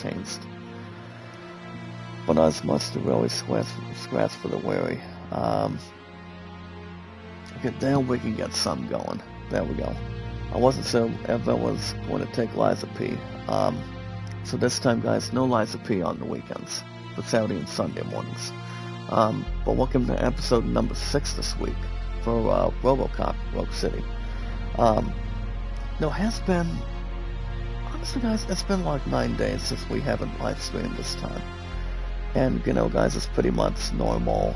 changed. But not as much to really scratch for the weary. Okay, then we can get some going. There we go. I wasn't sure if I was going to take Liza P. So this time, guys, no Liza P on the weekends, but Saturday and Sunday mornings. But welcome to episode number 6 this week for Robocop, Rogue City. No, it has been, honestly, guys, it's been like 9 days since we haven't live streamed this time. And, you know, guys, it's pretty much normal,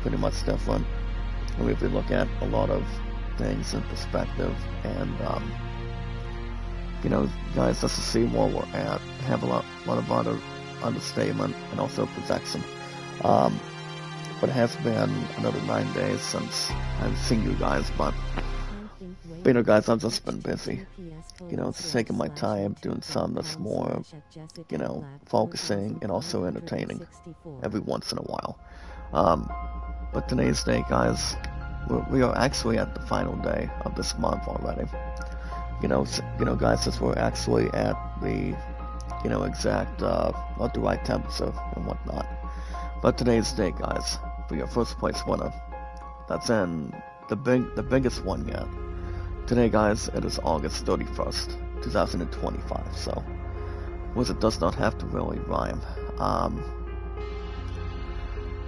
pretty much different. I mean, if we look at a lot of things in perspective, and, you know, guys, just to see where we're at, have a lot of other understatement and also projection. But it has been another 9 days since I've seen you guys, but, you know, guys, I've just been busy. You know, it's taking my time, doing something that's more, you know, focusing and also entertaining every once in a while. But today's day, guys, we are actually at the final day of this month already. You know, guys, since we're actually at the, you know, exact, not the right temperature and whatnot. But today's day, guys, for your first place winner, that's in the biggest one yet. Today, guys, it is August 31st, 2025. So, it does not have to really rhyme.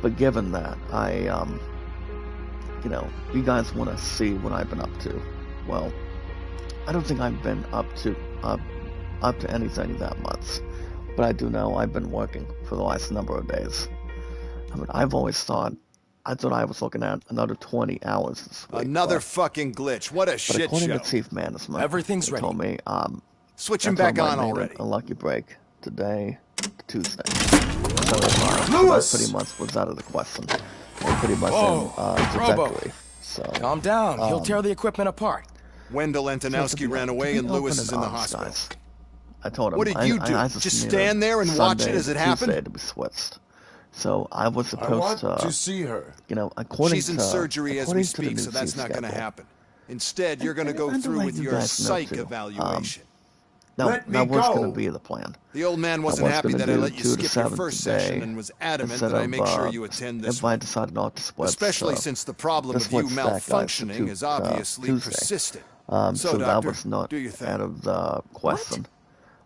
But given that, you know, you guys want to see what I've been up to. Well, I don't think I've been up to anything that much, but I do know I've been working for the last number of days. I mean, I thought I was looking at another 20 hours this week. Another fucking glitch. What a shit show. According to Chief Management, everything's ready. Told me, switch him back on already. A lucky break today, Tuesday. So that pretty much was out of the question. And pretty much in trajectory. So calm down. He'll tear the equipment apart. Wendell Antonowski ran away and Lewis is in the hospital. Guys. I told him. What did you do? Just stand there and watch it as it happened? Tuesday to be switched. So I was supposed to see her. You know, according She's in surgery as we speak, so that's not going to happen. Instead, you're going to go through with your psych evaluation. That was going to be the plan. The old man wasn't happy that I let you skip your first session and was adamant that I make sure you attend this one. If I decided not to split, especially since the problem of you malfunctioning is obviously persistent. So that was not out of the question.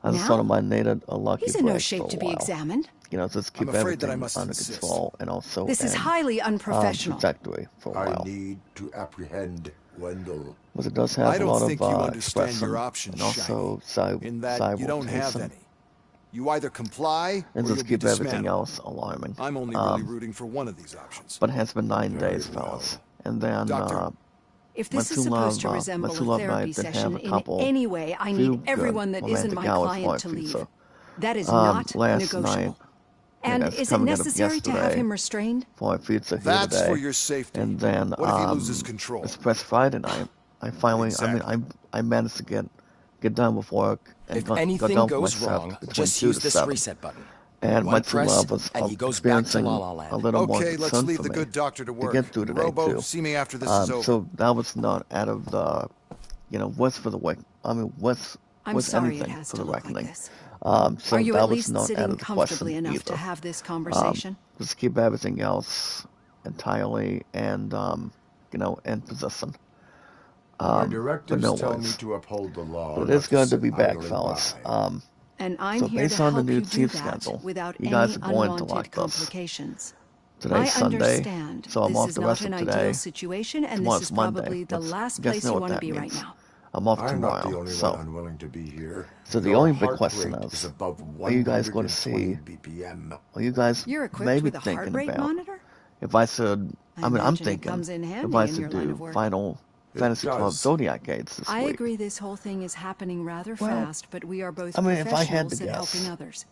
I just thought I needed a lucky break. He's in no shape to be examined. You know, just keep everything under control and also this is highly unprofessional. Trajectory for a while. I need to apprehend Wendell. Because it does have a lot of your options, and also in that you don't have any. You either comply and or just keep everything else alarming. I'm only really rooting for one of these options. But it has been 9 days, fellas. And then if this is supposed to resemble a therapy session in any way, I need everyone that isn't my client to leave. That is not negotiable. And is it necessary to have him restrained? That's for your safety. And then what if he loses control? It's press Friday night. I finally, I managed to get done with work and if anything goes wrong, just use this reset button. And my true love was experiencing a little more Okay, let's leave the good doctor to work. To get through today too. See me after this is over. So that was not out of the, you know, what's for the week. I mean, what's anything for the reckoning. So are you that at was least not sitting out of the comfortably question enough either. to have this conversation? Just keep everything else entirely and you know, in position. My directives no tell worries. me to uphold the law. But it is good to be back, fellas. And I'm so here based to on the help new you do chief that schedule, without you guys any are going to unwanted like this. complications. Today's Sunday, understand so I'm this off is the not rest an of ideal today. situation, and Tomorrow's this is Monday. probably the Let's last guess place know you what want to that be right means. now. I'm off I'm tomorrow, not the only so one unwilling to be here. the only big question is, are you guys going to see? BPM. Are you guys You're equipped maybe with a heart thinking rate about monitor? if I should? I mean, I'm imagine it thinking comes in handy if I in your should line do of work. Final Fantasy XII Zodiac Gates this I week. agree this whole thing is happening rather Well, fast, but we are both I mean, if I had to professionals at guess, helping others.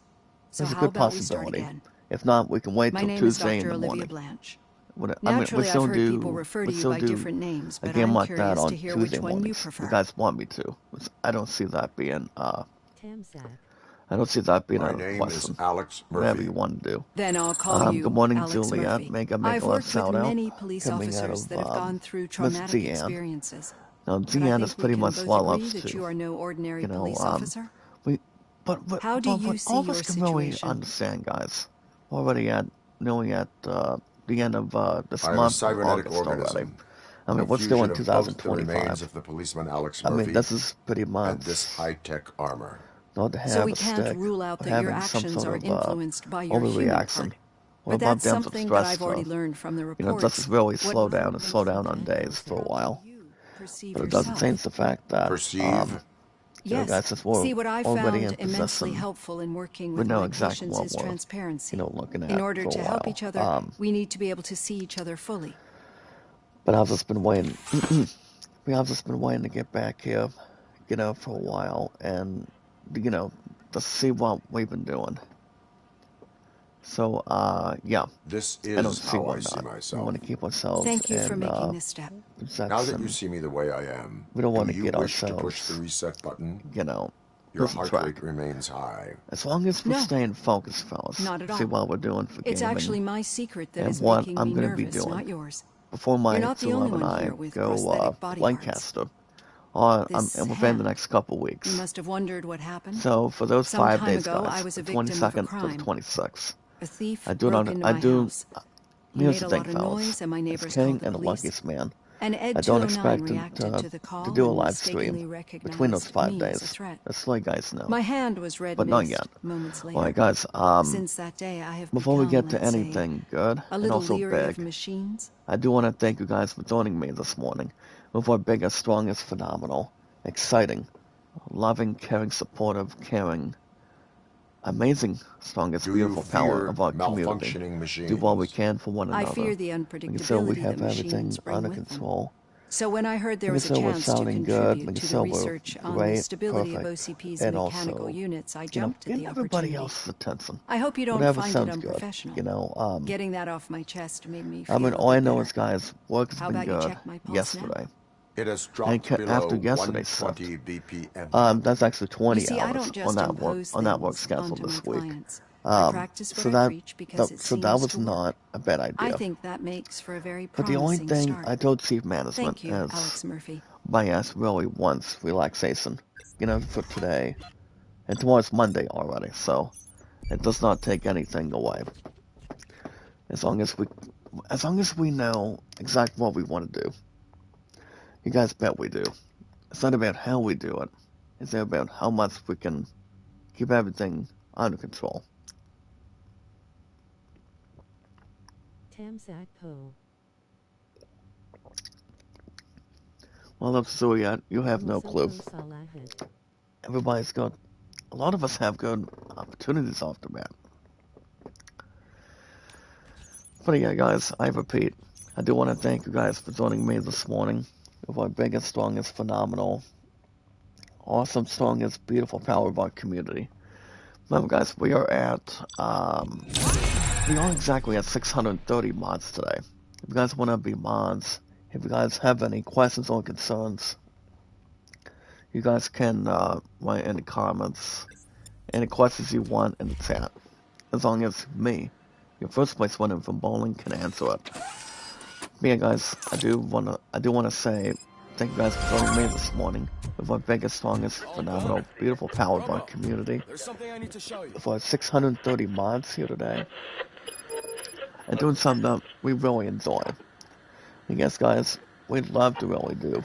So there's a how good about we start possibility. again? If not, we can wait My till name is Tuesday Dr. in the Olivia morning. Blanche. we Naturally, I've still heard do, people refer to we you still by do different names, a but game I'm like that curious on to hear Tuesday which one you mornings. prefer. You guys want me to? I don't see that being I don't see that being My out of name question. is Alex Whatever Murphy. you want to do. Then I'll call you Good morning, Alex Juliet. Murphy. Make a I've left worked with shout out many police coming out officers of that have gone through traumatic Deanne. experiences. Now, But I Deanne think is pretty we much can well both up agree that to. you are no ordinary You know, police officer. How do you see your can really situation? understand, guys. Already knowing at the end of this I am month, a or cybernetic August already. organism. I mean, A we're still in fusion of both the remains 2025. of the policeman Alex I Murphy mean, this is pretty much and this high-tech armor. not to So have we a can't stick rule out or that your having some actions sort are of influenced by your human overreaction. part. Or But about that's them to something that stress I've already to, learned from the you reports. know, just really What slow down on days for a while. you perceive But it doesn't yourself? change the fact that, Perceive? you know, Yes. guys, since we're See, what I already found in immensely possession, helpful in working we with know my exactly patients what is we're, transparency. you know, looking at In order for a to help while. each other, we need to be able to see each other fully. But I've just been waiting. I've just been waiting to get back here, you know, for a while, and you know, to see what we've been doing. So, yeah. This I don't is see how why I see not. We myself. want to keep ourselves Thank you for in making this step. Now that you protection. see me the way I am, We don't want do to you get wish to push the ourselves, reset button? you know, Your lose heart track. rate remains high. As long as we're No. staying focused, fellas. Not at See all. what we're doing for It's gaming. actually my secret that And is what making I'm me going to be nervous, doing. not yours. Before my You're not the only 211 one and I here with go prosthetic body Lancaster, and This within hand. the next couple You weeks. must have wondered what happened. So for those Some 5 time days, ago, guys, I was a the victim of a 22nd to the crime. 26th, A thief I do broke not. into I my do. house. He Here's made the a thing, lot of fellas. noise, and my As neighbors king called the and the police. luckiest man, And Ed I don't 209 expect him reacted to the call to do a and live mistakenly stream recognized between those 5 me as a days. threat. Just so you guys know. My hand was red But not mist yet. moments later. Alright, guys. Since that day, I have Before we become, get to let's say, anything good a and little also leery of big, machines. I do want to thank you guys for joining me this morning with our biggest, strongest, phenomenal, exciting, loving, caring, supportive, caring, amazing, strongest, Do beautiful you power fear of our community. malfunctioning machines? Do what we can for one I another. fear the Making sure we unpredictability have that everything machines bring under with them. control. So when I heard there Making was a sure we're chance to sounding good, contribute making to the sure we're research on the great, stability of perfect, OCP's and mechanical also, units, I you know, jumped at getting the everybody opportunity. else's attention. I hope you don't Whatever find it sounds good, unprofessional. you know. Getting that off my chest made me feel I mean, a all I bit know better. is, guys, work has How been about you good check my pulse yesterday. It has And dropped below after yesterday's shift, 120 BPM. that's actually You 20 see, I hours don't just impose on that work things schedule onto my this week. clients. I practice what So I that preach because it so that seems was to work. not a bad I idea. think that makes for a very But the only promising thing start. I told chief management Thank you, is Alex Murphy. my ass really wants relaxation, you know, for today. And tomorrow's Monday already, so it does not take anything away. As long as we know exactly what we want to do. You guys bet we do. It's not about how we do it. It's about how much we can keep everything under control. Well, up to yet, you have no clue. Everybody's got, a lot of us have good opportunities off the bat. But yeah, guys, I repeat, I do want to thank you guys for joining me this morning with our biggest, strongest, phenomenal, awesome, strongest, beautiful power of our community. Remember, guys, we are exactly at 630 mods today. If you guys want to be mods, if you guys have any questions or concerns, you guys can write in the comments any questions you want in the chat. As long as me, your first place winner from bowling, can answer it. But yeah, guys, I do wanna say thank you guys for joining me this morning with our biggest, strongest, phenomenal, beautiful power of our community. There's something I need to show you. With our 630 mods here today. And doing something that we really enjoy. And yes, guys, we'd love to really do.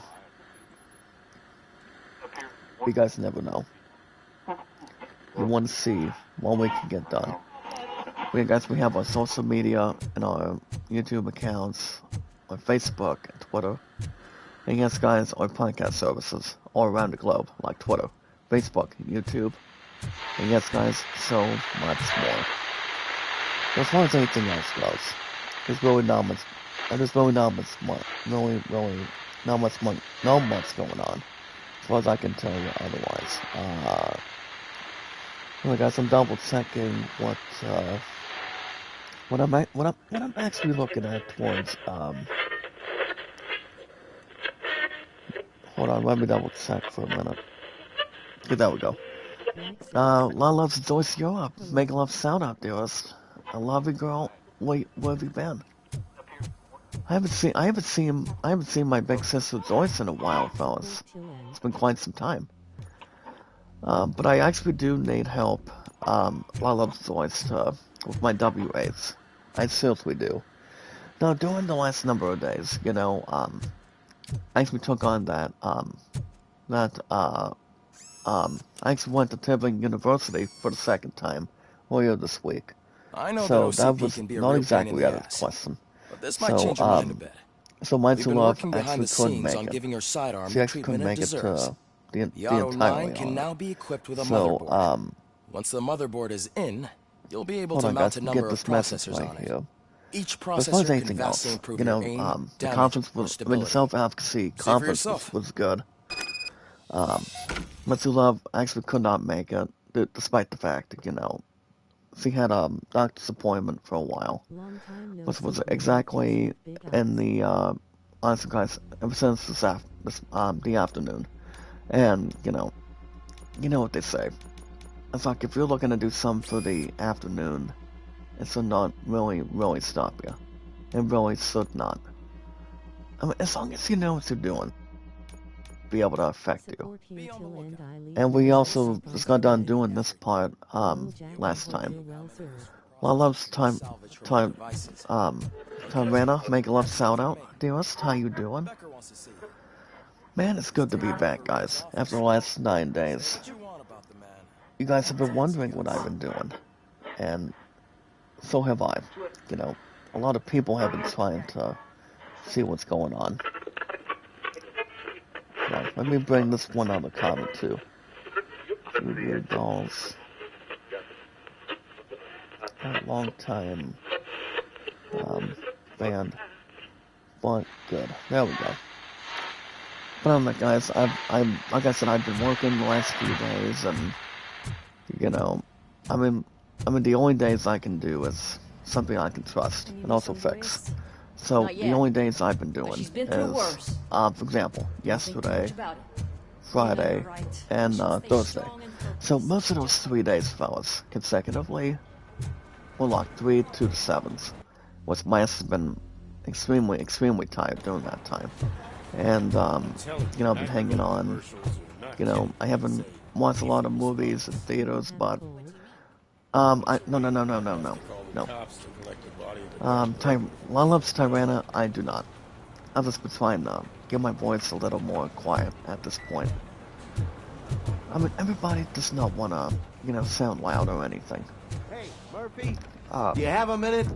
You guys never know. You want to see what we can get done. But guys, we have our social media and our YouTube accounts, our Facebook and Twitter. And yes, guys, our podcast services all around the globe, like Twitter, Facebook, YouTube. And yes, guys, so much more. As far as anything else goes, there's really not much going on. As far as I can tell you otherwise. Well, guys, I'm double checking what I'm actually looking at towards. Hold on, let me double check for a minute. Okay, there we go. Love's Joyce, you're up. Making love sound out there. I love you, girl. Wait, where have you been? I haven't seen my big sister Joyce in a while, fellas. It's been quite some time. But I actually do need help. While I'm voiced with my WAs. I seriously do. Now, during the last number of days, I actually took on I actually went to Tebing University for the second time earlier this week. I know So that that OCP was can be a not real pain exactly in out the of the ass. question. But this might change your mind a bit. So my We've two been love working behind actually the couldn't scenes make on it. giving her sidearm She the actually couldn't treatment it make it deserves. to The the Auto entire 9 can on it. now be equipped with a So, motherboard. Once the motherboard is in, you'll be able hold to on mount guys, a let me number get of this message processors right on it. here. Each But as far as processor can anything vastly else, improve your aim, the damage, conference or was, the stability. self-advocacy See for conference yourself. was good. My two love actually could not make it, despite the fact that, she had a doctor's appointment for a while. Which was exactly in the, honestly guys, ever since the afternoon. And, you know what they say. It's like if you're looking to do something for the afternoon, it should not really stop you. It really should not. I mean, as long as you know what you're doing, be able to affect you. And we also just got done doing this part last time. Well, love's Tyrana, make a love shout out. Dearest, how you doing? Man, it's good to be back, guys, after the last 9 days. You guys have been wondering what I've been doing, and so have I. A lot of people have been trying to see what's going on. Now, let me bring this one other comment too. Weird dolls. A long time band, but good. There we go. But guys, like I said, I've been working the last few days, and I mean, the only days I can do is something I can trust and also fix. So the only days I've been doing is, for example, yesterday, Friday, and Thursday. So most of those 3 days, fellas, consecutively, were like 3 2 to 7s, which my ass has been extremely tired during that time. And I've been hanging on. I haven't watched a lot of movies in theaters, but no. Love's Tyrana, I do not. I've just been trying to get my voice a little more quiet at this point. I mean, everybody does not want to, sound loud or anything. Hey, Murphy, do you have a minute?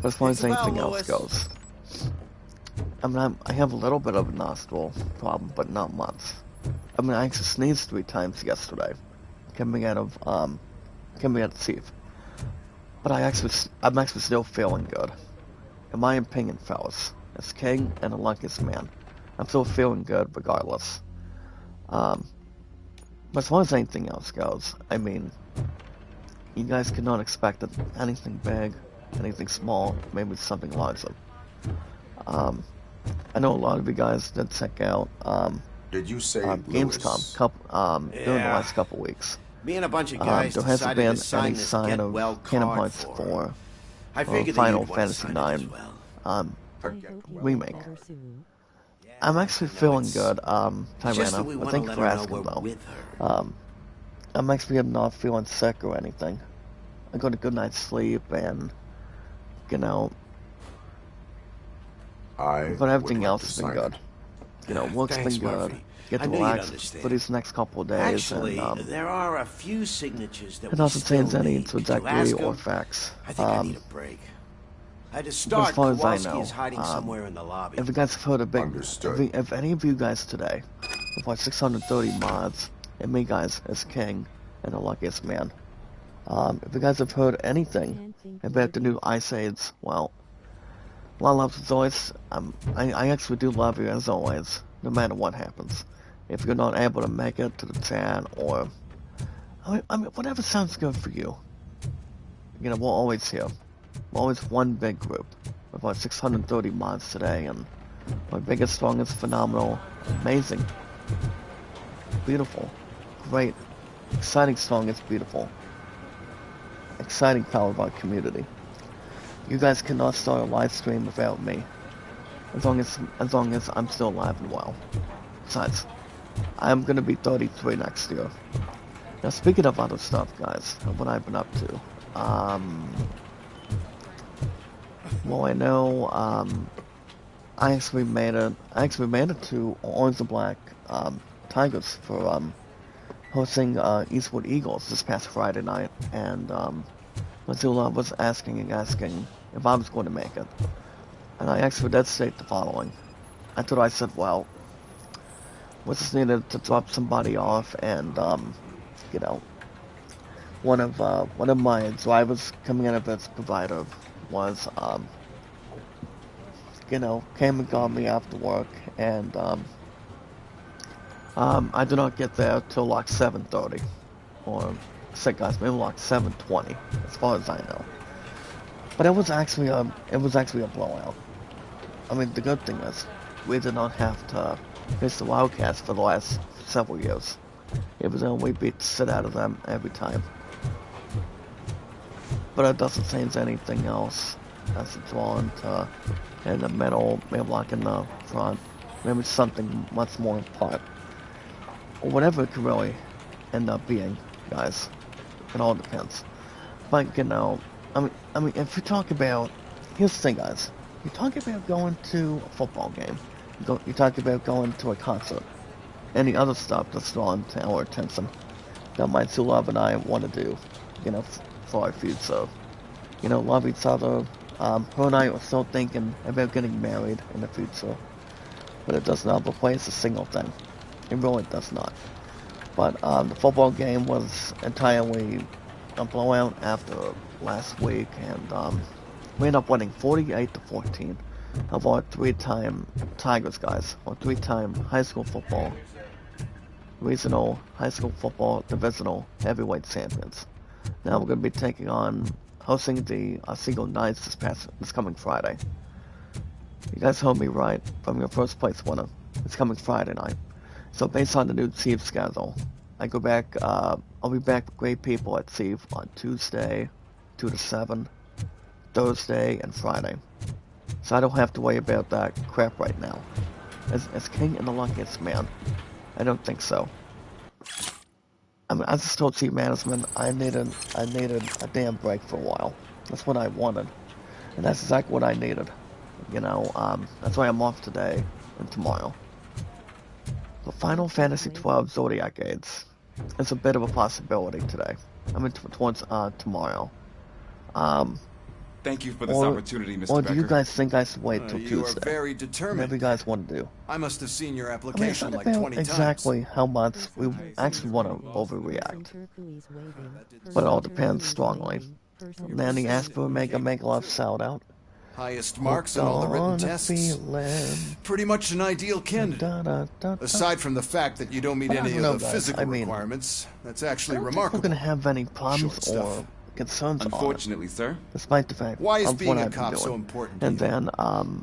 But as far as anything else goes, I mean, I have a little bit of a nostril problem, but not much. I mean, I actually sneezed 3 times yesterday, coming out of the teeth. But I'm actually still feeling good. In my opinion, fellas, as king and the luckiest man, I'm still feeling good regardless. But as far as anything else goes, I mean, you guys could not expect anything big, anything small, maybe something larger. I know a lot of you guys did check out Did you say Gamescom during the last couple weeks. Me and a bunch of guys there hasn't decided been to sign any this sign of get-well Kingdom card Hearts for 4 I or figured Final that you'd want to Fantasy sign it 9 as well. remake. I'm actually feeling good, Just that we Tyrana. wanna Thank you let for her know asking, we're though. with her. I'm actually not feeling sick or anything. I got a good night's sleep, and but everything else has been good. Work's Thanks, been good. Murphy. Get I to knew you'd relax understand. for these next couple of days, Actually, and there are a few signatures that it we doesn't still change any need. Could you trajectory ask or him? facts. I think I need a break. To As start, far as I Kowalski know, is hiding somewhere in the lobby. if you guys have heard a big, Understood. if any of you guys today, with like 630 mods, and me guys as king and the luckiest man, if you guys have heard anything about the new Ice Aids, well, love as always. I actually do love you as always, no matter what happens. If you're not able to make it to the chat, or I mean, whatever sounds good for you. We're always here. We're always one big group. With about 630 mods today, and my biggest, strongest, phenomenal, amazing, beautiful, great, exciting, strongest, beautiful, exciting power of our community. You guys cannot start a live stream without me, as long as I'm still alive and well. Besides, I'm gonna be 33 next year. Now, speaking of other stuff, guys, what I've been up to. Well, I know, I actually made it to Orange and Black, Tigers for, hosting, Eastwood Eagles this past Friday night, and, Missoula was asking if I was going to make it. And I actually did state the following. I thought I said, well, we just needed to drop somebody off, and, you know, one of my drivers coming in as a provider was, you know, came and got me after work, and, I did not get there till like 7:30, or, guys, maybe like 7:20, as far as I know. But it was actually a blowout. I mean, the good thing is, we did not have to face the Wildcats for the last several years. It was we beat the shit out of them every time. But it doesn't change anything else. As it's drawn to in the middle, maybe like in the front, maybe something much more apart. Or whatever it could really end up being, guys. It all depends. But, you know, I mean, if you talk about, here's the thing, guys. You talk about going to a football game. You talk about going to a concert. Any other stuff that's drawn to our attention that my two love and I want to do, you know, for our future. You know, love each other. Her and I are still thinking about getting married in the future. But it does not replace a single thing. It really does not. But the football game was entirely a blowout after last week, and we ended up winning 48-14 of our three-time Tigers, guys, or three-time high school football, regional high school football divisional heavyweight champions. Now we're going to be hosting the Seagull Knights this coming Friday. You guys heard me right from your first place winner. It's coming Friday night. So based on the new Chiefs schedule, I go back, I'll be back with great people at Chief on Tuesday, 2 to 7, Thursday, and Friday. So I don't have to worry about that crap right now. As king and the luckiest man, I don't think so. I mean, I just told Chief Management I needed a damn break for a while. That's what I wanted. And that's exactly what I needed. You know, that's why I'm off today and tomorrow. The Final Fantasy XII Zodiac Aids is a bit of a possibility today. I mean, towards tomorrow. Thank you for this opportunity, Mr. Or Becker. do you guys think I should wait till You Tuesday? are very determined. Whatever you guys want to do. I must have seen your I mean, it's application not like about 20 exactly times. how much we actually want to overreact. But it all depends strongly. Nanny asked for a Mega Love shout out. Highest marks on all the written tests. Pretty much an ideal candidate. Aside from the fact that you don't meet any of the physical requirements, that's actually remarkable. We're going to have any problems or concerns Unfortunately, sir. despite the fact Why is of being what a I've been cop doing. so important to And you? then,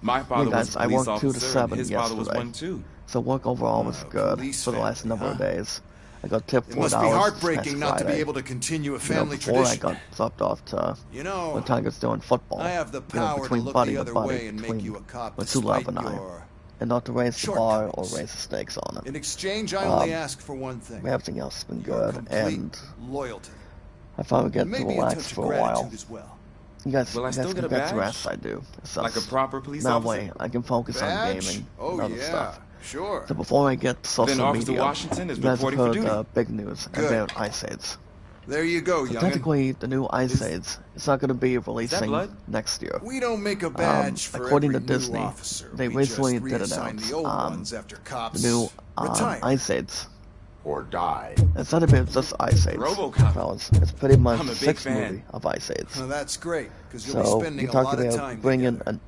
My father was a I police worked 2 to officer, 7 and his father was yesterday. one too. So work overall was good police for the last family, number of days. I got tipped $4 It must be heartbreaking not to be Friday. able to continue a You know, family before I tradition. got dropped off to You know, when Tigers doing football. I have the you know, power to between look buddy the to other buddy, way and make between you a cop my two love despite and I, your and not to raise the bar or shortcomings. raise the stakes on it. In exchange, I only ask for one thing. Everything else has been Your good, complete and loyalty. I finally get to Maybe a relax touch of for a while. gratitude as well. You guys, Will I you still guys get a can get to badge? rest, I do. So Like a proper police that officer? way, I can focus on Badge? gaming Oh and other yeah, stuff. sure. So before I get to social Then Officer media, Washington is you guys have reporting for heard duty. big news Good. about Ice Aids. There you go, So young'un. technically, the new Ice Aids is not going to be releasing blood? next year. We don't make a badge for according every to new Disney, officer. they We recently just did reassign announce the old ones after cops the new retire. Ice Aids. Or die. It's not about just Ice Aids, Robocop. fellas. It's pretty much I'm a the big sixth fan. movie of Ice Aids. Well, that's great, because you'll So be spending you a talk lot of about time bringing together.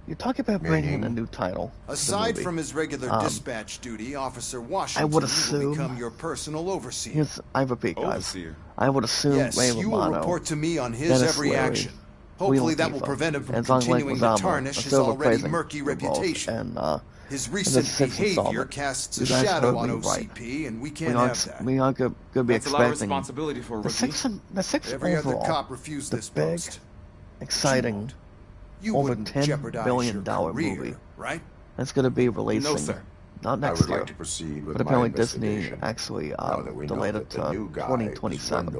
a new title. to the Aside movie. from his regular dispatch duty, Officer Washington would will assume- become your personal overseer. I repeat, guys. Overseer. I would assume Yes, Ray you will Romano, report to me on his Dennis every Leary, action. Hopefully Wheeler that will Tifa, prevent him from and John continuing to Leguizamo, tarnish a his silver already praising murky for both, reputation. And His and recent the sixth behavior installment. casts You a guys shadow heard on me OCP, and we we can't are have that. we are going to be That's a lot of expecting responsibility for a the rookie. sixth Every other overall, cop refused the this big, post. exciting, You over wouldn't $10 jeopardize billion your career, movie right? that's going to be releasing sir. not next year. Like to proceed with but apparently Disney actually delayed it to 2027.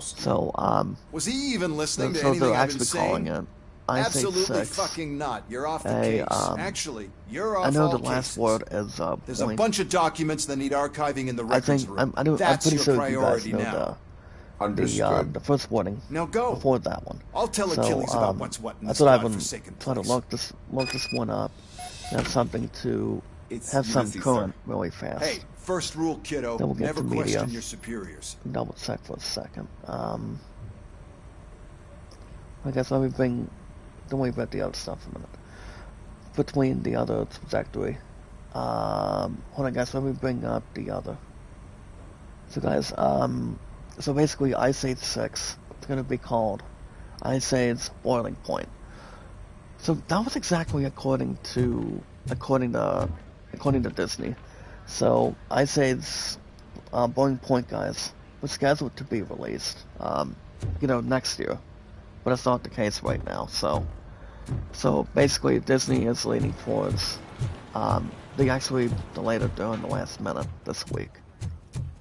So was he even listening to so anything they're I've been actually saying? calling it Ice Age Absolutely 6. fucking not. You're off the case. Actually, you're off I know all the last cases. word is There's a bunch of documents that need archiving in the I records think room. I'm That's pretty your sure priority you guys know now. the first warning Now go. before that one. I'll tell Achilles about what's what in this that's what I've been godforsaken trying to place. look this one up. Have something to have some current really fast. Hey, first rule, kiddo. Then we'll get Never to media. question your superiors. Double check for a second. I guess let me bring. Don't worry about the other stuff a minute. Between the other trajectory. Hold on, guys. Let me bring up the other. So, guys. So basically, Ice Age 6. It's gonna be called Ice Age Boiling Point. So that was exactly according to Disney. So Ice Age Boiling Point, guys, was scheduled to be released, next year, but it's not the case right now. So basically, Disney is leaning towards. They actually delayed it during the last minute this week,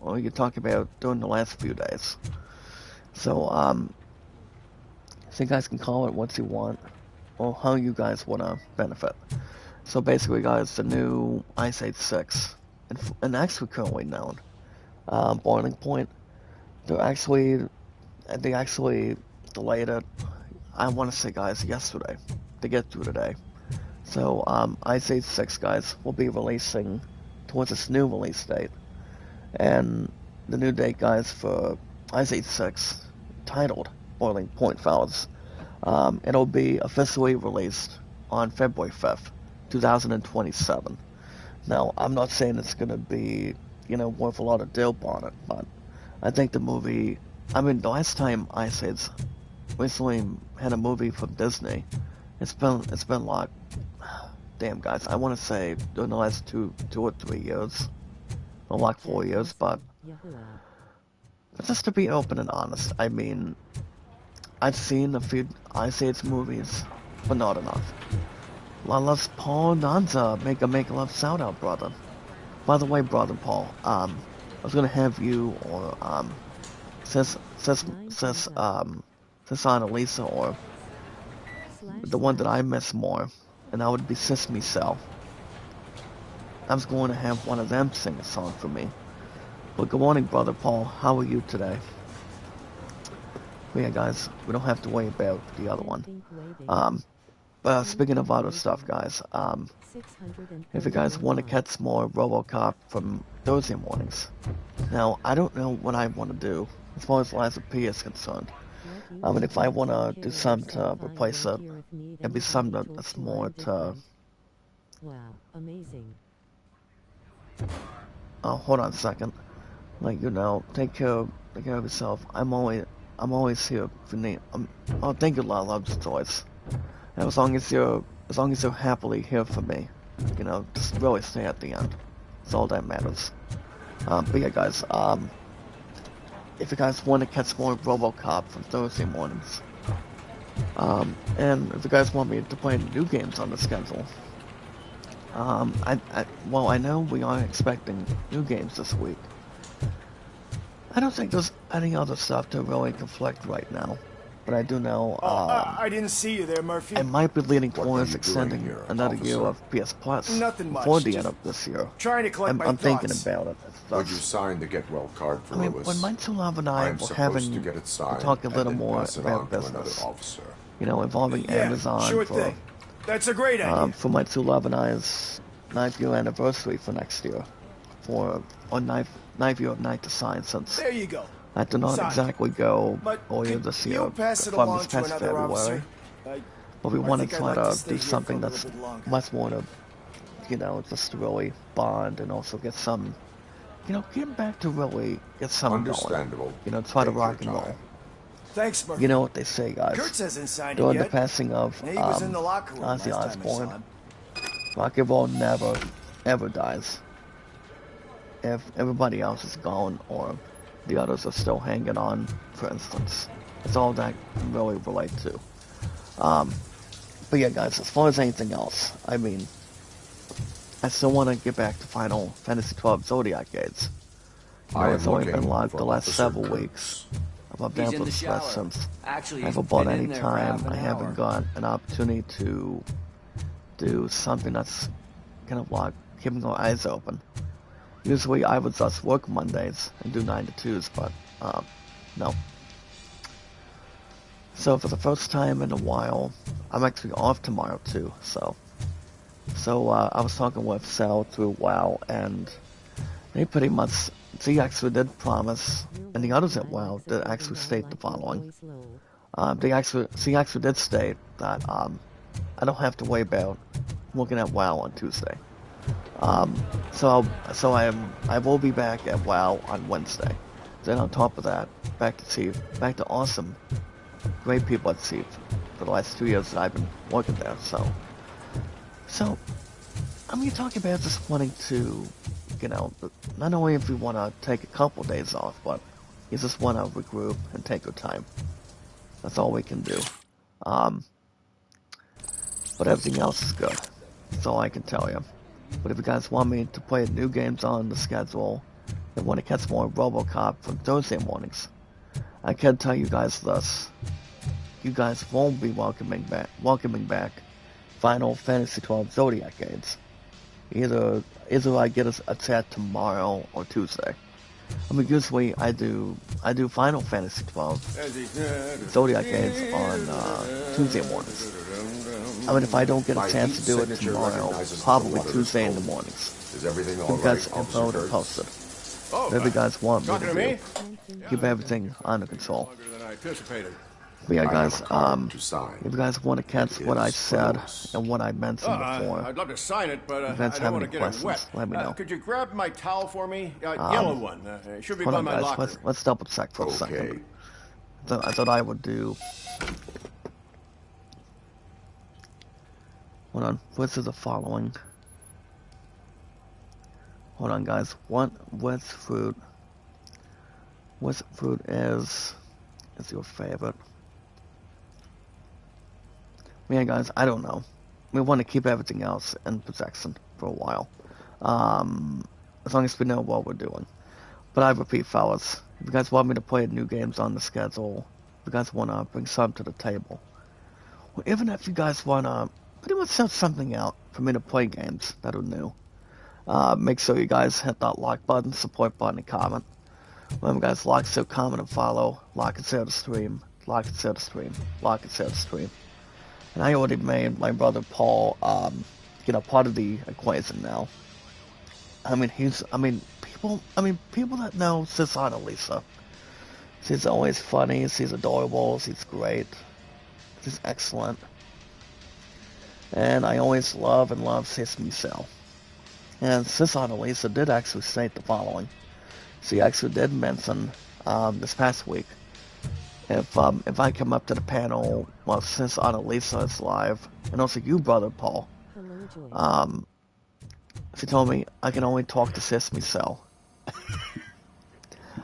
or you're talking about during the last few days. So you guys can call it what you want, or how you guys want to benefit. So basically, guys, the new Ice Age 6, and actually currently known, Boiling Point, they actually delayed it, I want to say, guys, yesterday, to get through today. So, Ice Age 6, guys, will be releasing towards its new release date. And the new date, guys, for Ice Age 6, titled Boiling Point, fellas, it'll be officially released on February 5th, 2027. Now, I'm not saying it's going to be, worth a lot of dope on it, but I think the movie, the last time Ice Age recently had a movie from Disney, it's been like, damn, guys, I want to say during the last two or 3 years, or like 4 years, but just to be open and honest, I've seen a few Ice Age movies, but not enough. I love Paul Nanza, make a love shout out, brother. By the way, brother Paul, I was gonna have you or Sis Annalisa, or the one that I miss more, and that would be Sis Michelle. I was going to have one of them sing a song for me. But good morning, brother Paul. How are you today? But yeah, guys, we don't have to worry about the other one. But speaking of other stuff, guys, if you guys want to catch more Robocop from Thursday mornings, now I don't know what I want to do as far as Liza P is concerned. If I want to do something to replace it, it'd be something that's more to. Wow, amazing. Hold on a second. Take care of yourself. I'm always here if you need. Thank you, Love's Choice. And as long as you're happily here for me, just really stay at the end. It's all that matters. But yeah, guys, if you guys want to catch more Robocop from Thursday mornings, and if you guys want me to play new games on the schedule, I know we are expecting new games this week. I don't think there's any other stuff to really conflict right now, but I do know, I didn't see you there, Murphy. I might be leaning towards extending another year of PS Plus before the end of this year. Trying to collect my I'm thinking thoughts. about it. Would you sign the get well card for Lewis? When Mike Love and I were having to talk a little more about business, involving Amazon sure for, thing. That's a great idea. for my 2 and I's 9th year anniversary for next year, for our 9th year of Night to Sign, since There you go. I did not exactly go But earlier this could year, you pass it from along this to past another February. officer? But we I want to think I'd try like to to stay do here for something a little that's bit longer. much more to, just to really bond and also get some, get back to really get something Understandable. going. Try to Take rock your and roll. time. Thanks, Murphy. You know what they say, guys. Kurtz hasn't signed it During the yet. passing of He was in the locker room Ozzy last time I saw Osbourne, him. rock and roll never, ever dies. If everybody else is gone or the others are still hanging on, for instance. It's all that can really relate to. But yeah, guys, as far as anything else, I still want to get back to Final Fantasy XII Zodiac Gates. It's only been like the last several weeks. I've been able to stress since I haven't bought any time. I haven't got an opportunity to do something that's kind of like keeping our eyes open. Usually I would just work Mondays and do 9 to 2s, but no. So for the first time in a while, I'm actually off tomorrow too. So I was talking with Sal through WoW, and they pretty much, she actually did promise, and the others at WoW did actually state the following. She actually did state that I don't have to worry about looking at WoW on Tuesday. So I will be back at WoW on Wednesday. Then on top of that, back to awesome, great people at Chief for the last 2 years that I've been working there. So I mean, talking about just wanting to, not only if you want to take a couple days off, but you just want to regroup and take your time. That's all we can do. But everything else is good. That's all I can tell you. But if you guys want me to play new games on the schedule, and want to catch more Robocop for Thursday mornings, I can tell you guys this. You guys won't be welcoming back Final Fantasy XII Zodiac Games. Either I get a chat tomorrow or Tuesday. I mean, usually I do Final Fantasy XII Zodiac Games on Tuesday mornings. I mean, if I don't get a chance to do it tomorrow, probably Tuesday in the mornings. Is everything all you guys right, upload and post it. Whatever you guys want me to do. Keep everything under control. But yeah, guys, if you guys want to catch what I said and what I mentioned before, I'd love to sign it, but if you guys I have don't want any to get it questions, wet. let me know. Could you grab my towel for me? Yellow one. It should be by my guys, locker. let's double check for a second. I thought I would do. Hold on. What's the following? Hold on, guys. What fruit is your favorite? Yeah, guys, I don't know. We want to keep everything else in possession for a while. As long as we know what we're doing. But I repeat, fellas, if you guys want me to play new games on the schedule, if you guys want to bring something to the table, or even if you guys want to pretty much set something out for me to play games that are new, make sure you guys hit that like button, support button, and comment. Remember, guys, like, share, comment, and follow. Like and share the stream. Like and share the stream. Like and share the stream. And I already made my brother Paul, part of the equation now. People that know Cisana Lisa. She's always funny, she's adorable, she's great, she's excellent. And I always love Sesame Cell. And Cisana Lisa did actually state the following. She actually did mention, this past week, if I come up to the panel while Cisana Lisa is live, and also you, brother Paul, she told me I can only talk to Sesame Cell.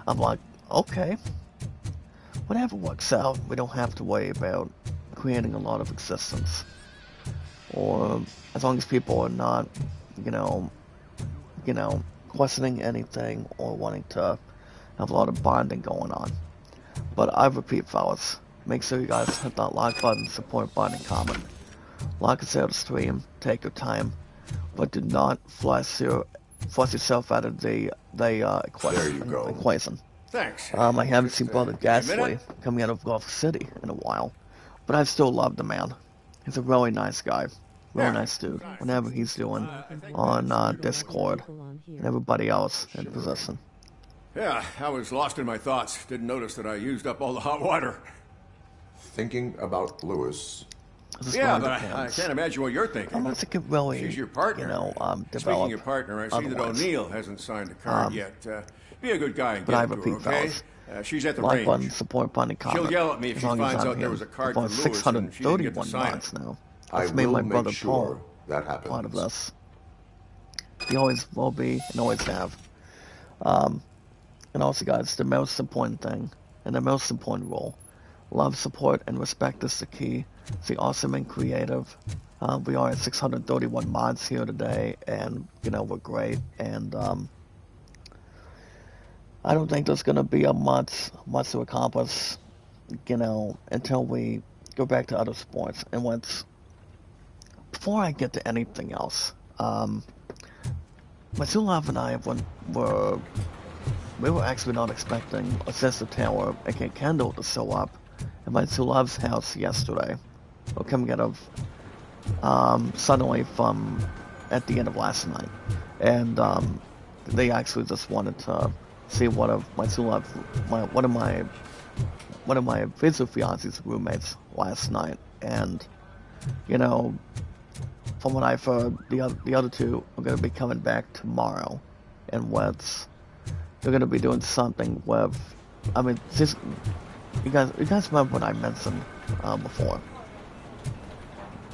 I'm like, okay. Whatever works out, we don't have to worry about creating a lot of existence. Or as long as people are not, questioning anything or wanting to have a lot of bonding going on. But I repeat, fellas, make sure you guys hit that like button, support button, and comment. Like and share the stream, take your time, but do not force yourself out of the equation. Thanks. I haven't seen Brother Ghastly coming out of Gulf City in a while, but I still love the man. He's a really nice guy. Really nice dude. Whatever he's doing on Discord and everybody else in position. Yeah, I was lost in my thoughts. Didn't notice that I used up all the hot water. Thinking about Lewis. Yeah, but I can't imagine what you're thinking. Unless it could really, she's your partner. Speaking of partner, I see that O'Neill hasn't signed a card yet. Be a good guy and get to her, okay? She's at the range. Button, support button, comment. She'll yell at me if she finds out there was a card for Lewis and she didn't get to sign it. Now. I made will my brother make sure Paul that happens. Part of this. He always will be and always have. And also, guys, the most important thing and the most important role. Love, support, and respect is the key. Stay awesome and creative. We are at 631 mods here today, and, you know, we're great, and, I don't think there's gonna be much to accomplish, you know, until we go back to other sports. And before I get to anything else, my Love and I we were actually not expecting a Sister Taylor, aka Kendall, to show up at my Love's house yesterday, or coming out of, suddenly from at the end of last night. And, they actually just wanted to see one of my future fiance's roommates last night, and, you know, from what I've heard, the other two are going to be coming back tomorrow, and they're going to be doing something with, I mean, just, you guys remember what I mentioned before,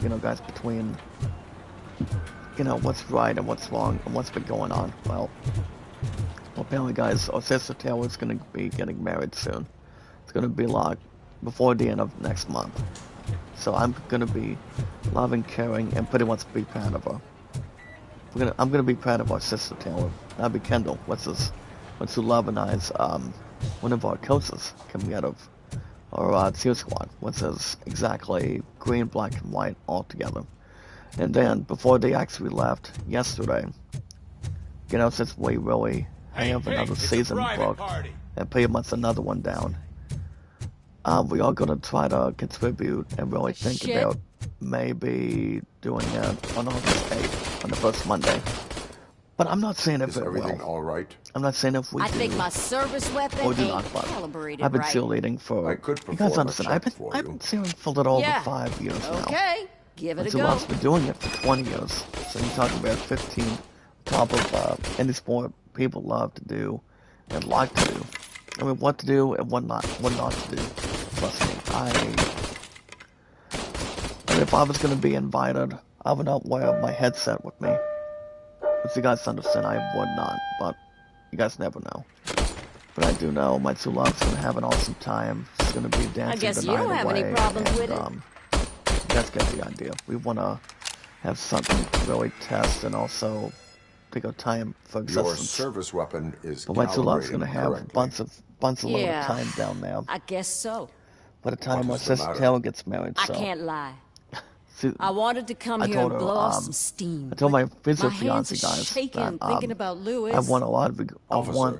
you know, guys, between, you know, what's right and what's wrong and what's been going on. Well, apparently, guys, our Sister Taylor's going to be getting married soon. It's going to be like before the end of next month. So I'm going to be loving, caring, and pretty much be proud of her. I'm going to be proud of our Sister Taylor. That'll be Kendall, what's who Love and I's, one of our coaches coming out of our cheer squad, which is exactly green, black, and white all together. And then, before they actually left yesterday, you know, since we really have another season booked, and pretty much another one down, we are going to try to contribute and really think about maybe doing it on August 8th, on the first Monday. But I'm not saying if Is everything all right? I'm not saying if we do. I think my service weapon or do ain't not, but calibrated I've been right. cheerleading for, you guys understand, I've been cheerleading for a little over 5 years now. Okay, give it a go. I've been doing it for 20 years. So you're talking about 15 top of any sport people love to do and like to do. I mean, what to do and what not to do. Trust me, I mean, if I was going to be invited, I would not wear my headset with me. As you guys understand, I would not, but you guys never know. But I do know my two loves going to have an awesome time. She's going to be dancing the night away. I guess you don't have any problems with it. You guys get the idea. We want to have something to really test and also take our time for existence. Your service weapon is but my two loves going to have a bunch of load of time down there. I guess so. By the time our Sister Taylor gets married, so. I can't lie. See, I wanted to come here and blow off some steam. I told my future fiance guys shaking, that thinking about Lewis. I want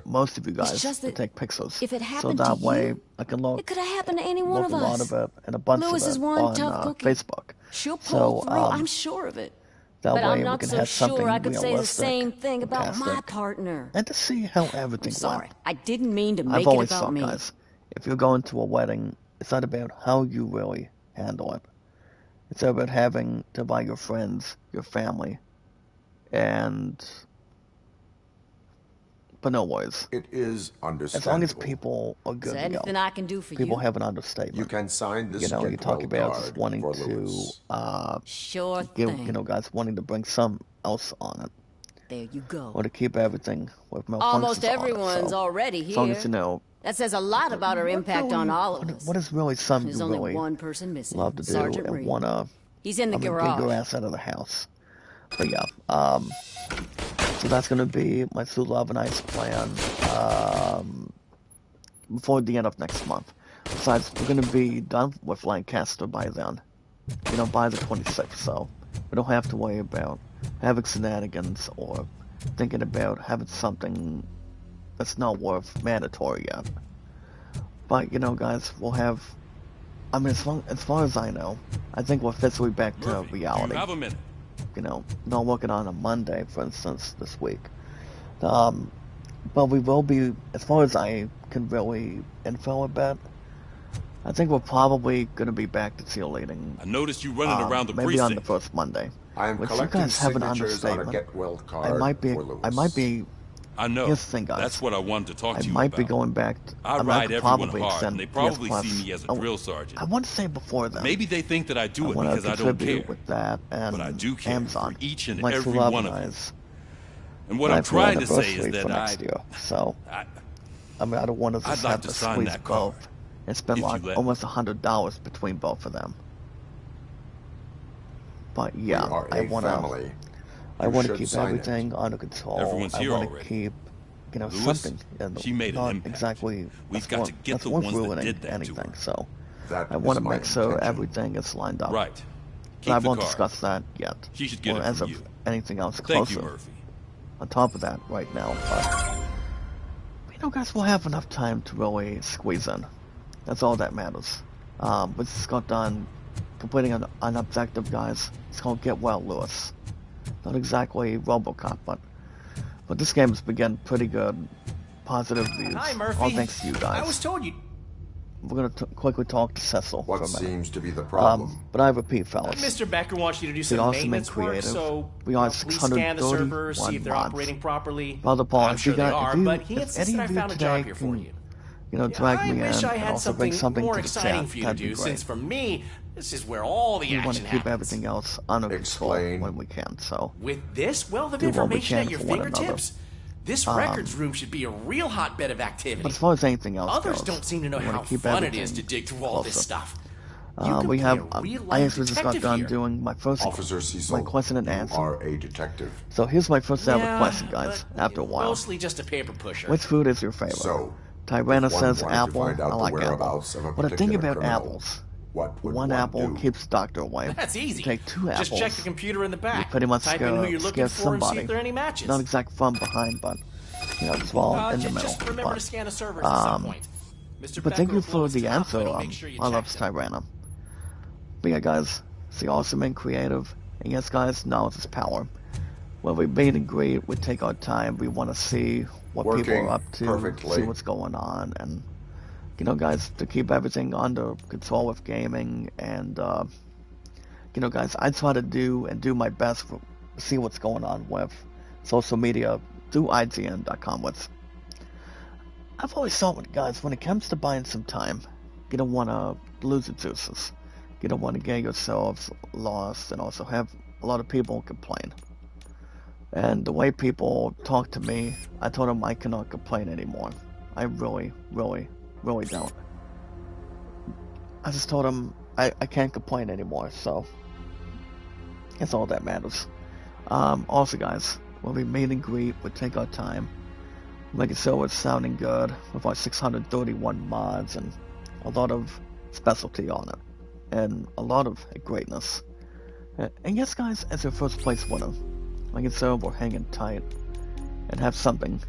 most of you guys to take pictures. If it happened so that to way you, I can look. It could have happened to any one of us. A lot of it and a bunch Lewis of it is one on tough cookie. Facebook. She'll pull through. I'm sure of it. That but way I'm not we can so have something sure I could say the realistic, same thing about my partner. And to see how everything I'm sorry. went. I didn't mean to make I've it always about thought, me. guys, if you're going to a wedding, it's not about how you really handle it. It's about having to buy your friends, your family, but no worries. It is understandable. As long as people are good to go. Anything I can do for people you? have an understatement. You can sign this. You know, you talk about just wanting to sure give, thing. you know, guys wanting to bring some else on it. There you go. Or to keep everything with malfunctions Almost on everyone's it, so already here. As long as you know. That says a lot about our impact on all of us. What is really something There's you only really one person missing. love to do Sergeant and Reed. want to He's in the garage. Get your ass out of the house. But yeah, so that's going to be my Sue Love and I's plan before the end of next month. Besides, we're going to be done with Lancaster by then. You know, by the 26th, so we don't have to worry about having shenanigans or thinking about having something that's not worth mandatory yet. But, you know, guys, we'll have... I mean, as far as I know, I think we're officially back to reality. You have a minute. You know, not working on a Monday, for instance, this week. But we will be, as far as I can really info about, I think we're probably going to be back to cheerleading. I noticed you running around the maybe precinct. on the first Monday. I am which collecting you guys have an signatures on a understatement. get well card I might be. I know. Here's the thing, guys. That's what I wanted to talk to you I might about. be going back. I ride everyone hard, and they probably see me as a drill sergeant. I want to say before that. Maybe they think that I do it because I don't care. With that and but I do care Amazon, for each and like every one of them. And what I'm trying to say is that next year. So, I mean, I don't want to just have to squeeze both and spend like almost $100 between both of them. But yeah, I want to keep everything under control. Everyone's I here want to already. keep, Lewis, something. she made an not impact. exactly. We've got to get the ones that did that anything. to her. So That I want to is my make sure intention. everything is lined up. Right. But I Keep the won't car. discuss that yet. She should get or it as from of you. anything else Thank closer. you, Murphy. On top of that, right now, but guys, we'll have enough time to really squeeze in. That's all that matters. We just got done completing an objective, guys. It's called Get Well, Lewis. Not exactly Robocop, but this game has begun pretty good. Positive views. Hi, Murphy. All thanks to you guys. I was told you. We're going to quickly talk to Cecil for a What minute. seems to be the problem? But I repeat, fellas. Mr. Becker wants you to do The some awesome maintenance and work, creative. so We are please scan the servers, 631 see if they're mods. operating properly. Brother Paul, I'm sure if you they got, are, if you, but he if insisted any I of you found a today job here for can, you. drag I me wish in I and had also bring something more to the exciting chat, for you to that'd be do, great. since for me, this is where all the We want action to keep happens. everything else under control Explain. when we can, so With this wealth of do what we information can at your for one another. fingertips, this records room should be a real hotbed of activity. But as far as anything else Others goes, don't seem to know we wanna how keep fun it is everything to dig through all this closer. stuff. We have, I real-life actually just got detective done here. doing my first Officer Cecil, question and you answer. are a detective. So here's my first ever Yeah, question, guys, but after a while. Mostly just a paper pusher. Which food is your favorite? So, Tyrannus if one says wanted to apple. find out I the like apple. whereabouts of a But the thing particular about criminal, apples, what would one apple do? keeps doctor away. That's easy. You take two apples. Just check the computer in the back. You pretty much Type in who you're looking scare for and see somebody. if there are any matches. Not exact from behind, but it's all in the middle. Just remember but, to scan the servers at some point. Mr. But thank Becker you will for blow his the top, answer. but make sure you I love checked it. Tyrannus. But yeah, guys, it's the awesome and creative. And yes, guys, knowledge is power. When we meet and greet, we take our time. We want to see what people Working are up to, perfectly. see what's going on, and guys, to keep everything under control with gaming. And guys, I try to do my best to see what's going on with social media through IGN.com. I've always thought, guys, when it comes to buying some time, you don't want to lose your juices. You don't want to get yourselves lost and also have a lot of people complain. And the way people talk to me, I told them I cannot complain anymore. I really, really, really don't. I just told them I can't complain anymore, so that's all that matters. Also, guys, when we meet and greet, we take our time, make it so it's sounding good with our 631 mods and a lot of specialty on it, and a lot of greatness. And yes, guys, as your first place winner, make it so we're hanging tight and have something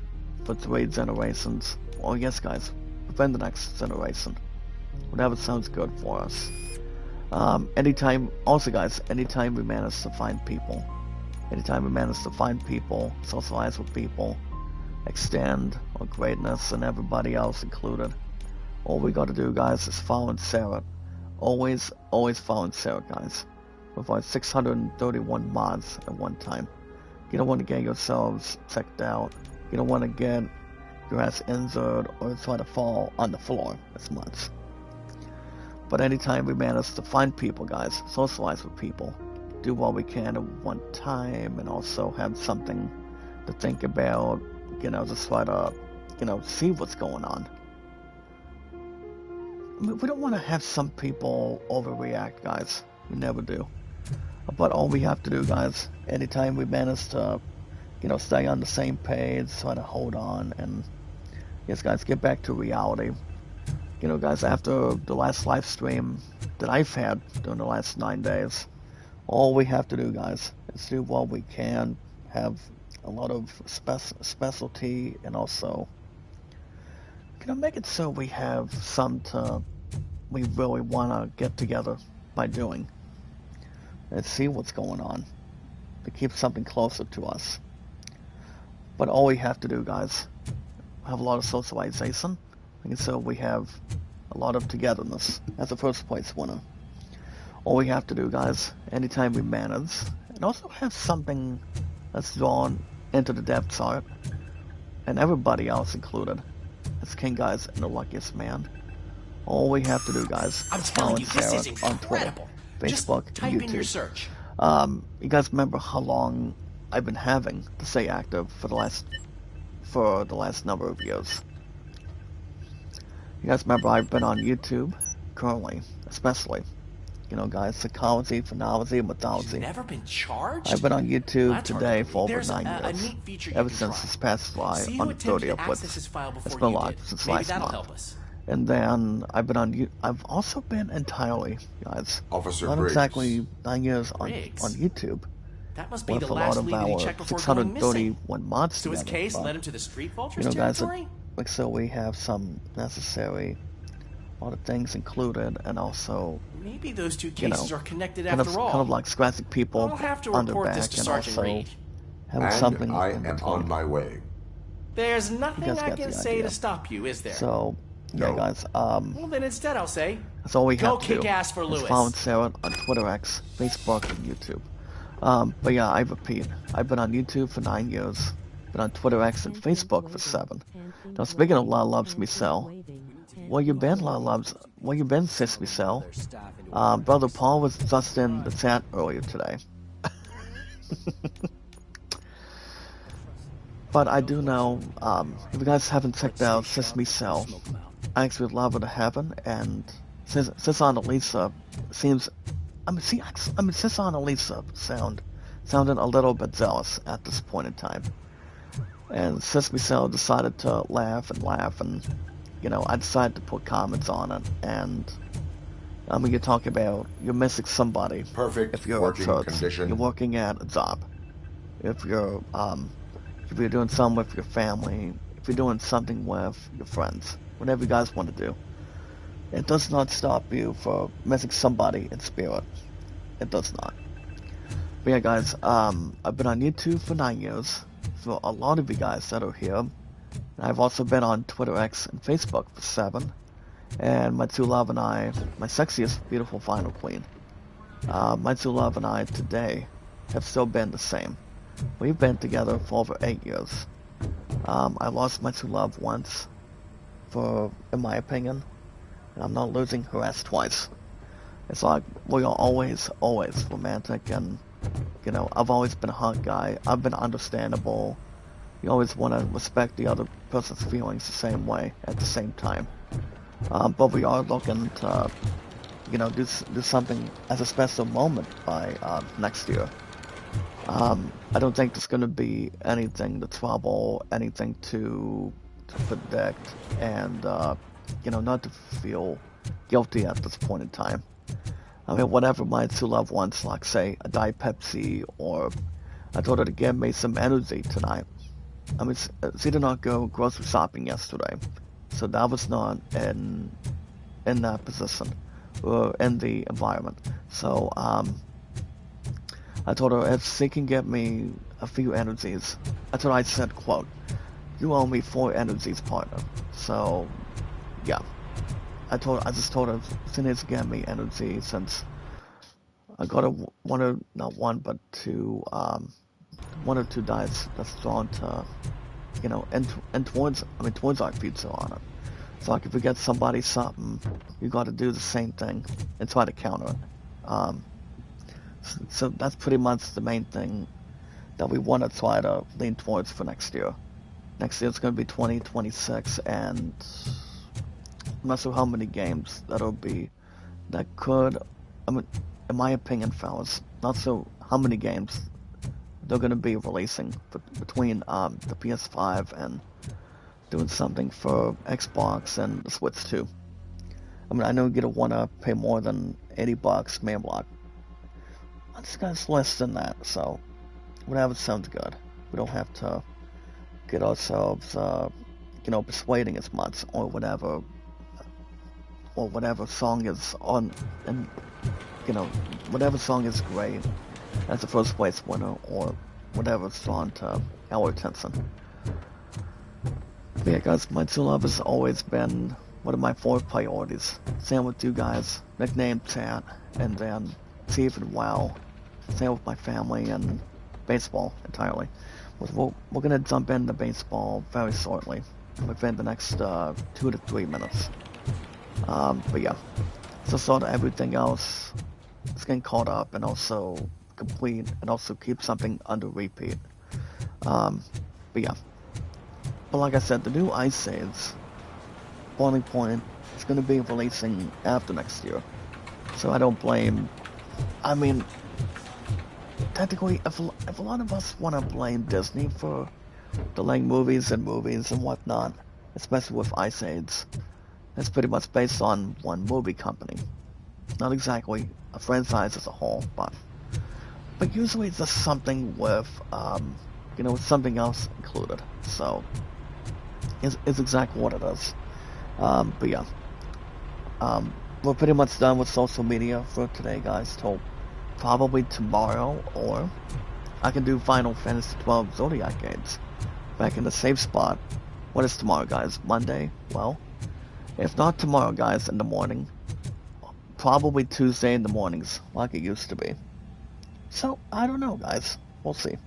for 3 generations. Well, yes, guys, within the next generation. Whatever sounds good for us. Anytime we manage to find people, socialize with people, extend our greatness and everybody else included, all we gotta do, guys, is follow Sarah. Always follow Sarah, guys. With our 631 mods at one time. You don't want to get yourselves checked out. You don't want to get your ass injured or try to fall on the floor as much. But anytime we manage to find people, guys, socialize with people, do what we can at one time, and also have something to think about, just try to, see what's going on. We don't want to have some people overreact, guys. We never do. But all we have to do, guys, anytime we manage to, stay on the same page, try to hold on, and yes, guys, get back to reality. Guys, after the last live stream that I've had during the last 9 days, all we have to do, guys, is do what we can, have a lot of specialty, and also, make it so we have we really want to get together by doing. And see what's going on, to keep something closer to us. But all we have to do, guys, have a lot of socialization, and so we have a lot of togetherness as a first place winner. All we have to do, guys, anytime we manage, and also have something that's drawn into the depths art, and everybody else included, as King Guys and the Luckiest Man. All we have to do, guys, is follow Sarah on Twitter, Facebook, just type and YouTube. in your search. You guys remember how long I've been having to stay active for the last number of years. You guys remember I've been on YouTube currently, especially you know, guys, psychology, phrenology, and mythology. You've never been charged? I've been on YouTube That's today for over There's 9 a years. neat feature Ever you can since try. this past July See on who the attempted 30th. to access his file before It's been you live did. since Maybe last that'll month. help us. And then I've been on. I've also been entirely, guys, Officer not Briggs. exactly 9 years on Briggs? YouTube. That must be With the a lot last of lead that he our checked before going missing. 631 mods So his together, case but, led him to the Street Vultures you know, guys, territory? like so we have some necessary, a lot of things included, and also, Maybe those two you know, cases are connected kind after all. of like scratching people I'll have to on their report this back, to and Sergeant also Reed. having And something I in am between. on my way. There's You nothing guys I got can the say idea. to stop you, is there? So, yeah, No. guys, Well, then instead I'll say, that's all we go have to do. kick ass for Is Lewis. follow Sarah on Twitter X, Facebook, and YouTube. But yeah, I repeat, I've been on YouTube for 9 years, been on Twitter X and Facebook for 7. Now, speaking of La Loves Me Cell, where you been, La Loves? Where you been, Sis Me Cell? Brother Paul was just in the chat earlier today. But I do know, if you guys haven't checked out Sesame Cell, I actually would love her to heaven, and Sis Annalisa seems, Sis Annalisa sounded a little bit jealous at this point in time. And Sesame Cell decided to laugh, and, you know, I decided to put comments on it, and, I mean, you're talking about, you're missing somebody. Perfect if you're working at church, condition. you're working at a job. If you're doing something with your family, if you're doing something with your friends, whatever you guys want to do, it does not stop you from missing somebody in spirit. It does not. But yeah, guys, I've been on YouTube for 9 years. For a lot of you guys that are here, I've also been on Twitter X and Facebook for 7. And my true love and I, my sexiest, beautiful final queen, my true love and I today have still been the same. We've been together for over 8 years. I lost my true love once, in my opinion, and I'm not losing her ass twice. It's like, we are always romantic, and, you know, I've always been a hug guy. I've been understandable. You always want to respect the other person's feelings the same way at the same time. But we are looking to, you know, do something as a special moment by next year. I don't think there's going to be anything to trouble, anything to predict, and, you know, not to feel guilty at this point in time. I mean, whatever my true love wants, like, say, a Diet Pepsi, or I told her to give me some energy tonight. I mean, she did not go grocery shopping yesterday, so that was not in that position, or in the environment. So, I told her if she can get me a few energies, that's what I said, quote, you owe me 4 energies, partner. So, yeah. I just told her she needs to get me energy, since I got one or two diets that's drawn to, you know, and towards our future on it. So like, if we get somebody something, you got to do the same thing and try to counter it. So that's pretty much the main thing that we want to try to lean towards for next year. Next year it's going to be 2026, and I'm not sure how many games that'll be that could, I mean, in my opinion, fellas, not so how many games they're going to be releasing between the PS5 and doing something for Xbox and the Switch too. I mean, I know you're going to want to pay more than $80, man block. This guy's less than that, so whatever sounds good. We don't have to get ourselves, you know, persuading as much, or whatever song is on, and, you know, whatever song is great as the first place winner, or whatever's drawn to our attention. But yeah, guys, my true love has always been one of my 4 priorities. Same with you guys, nickname, chat, and then Chief and WoW. Same with my family and baseball entirely. We're gonna jump into baseball very shortly, within the next 2 to 3 minutes. But yeah, so sort of everything else is getting caught up, and also complete, and also keep something under repeat. But yeah. But like I said, the new Ice Saves, Boiling Point, is going to be releasing after next year. So I don't blame, I mean, technically, if a lot of us want to blame Disney for delaying movies and whatnot, especially with Ice Age, it's pretty much based on one movie company. Not exactly a franchise as a whole, but usually it's just something with, you know, something else included. So, it's exactly what it is. But yeah. We're pretty much done with social media for today, guys. Till probably tomorrow, or I can do Final Fantasy 12 Zodiac games back in the safe spot. What is tomorrow, guys? Monday? Well, if not tomorrow, guys, in the morning, probably Tuesday in the mornings, like it used to be. So, I don't know, guys. We'll see.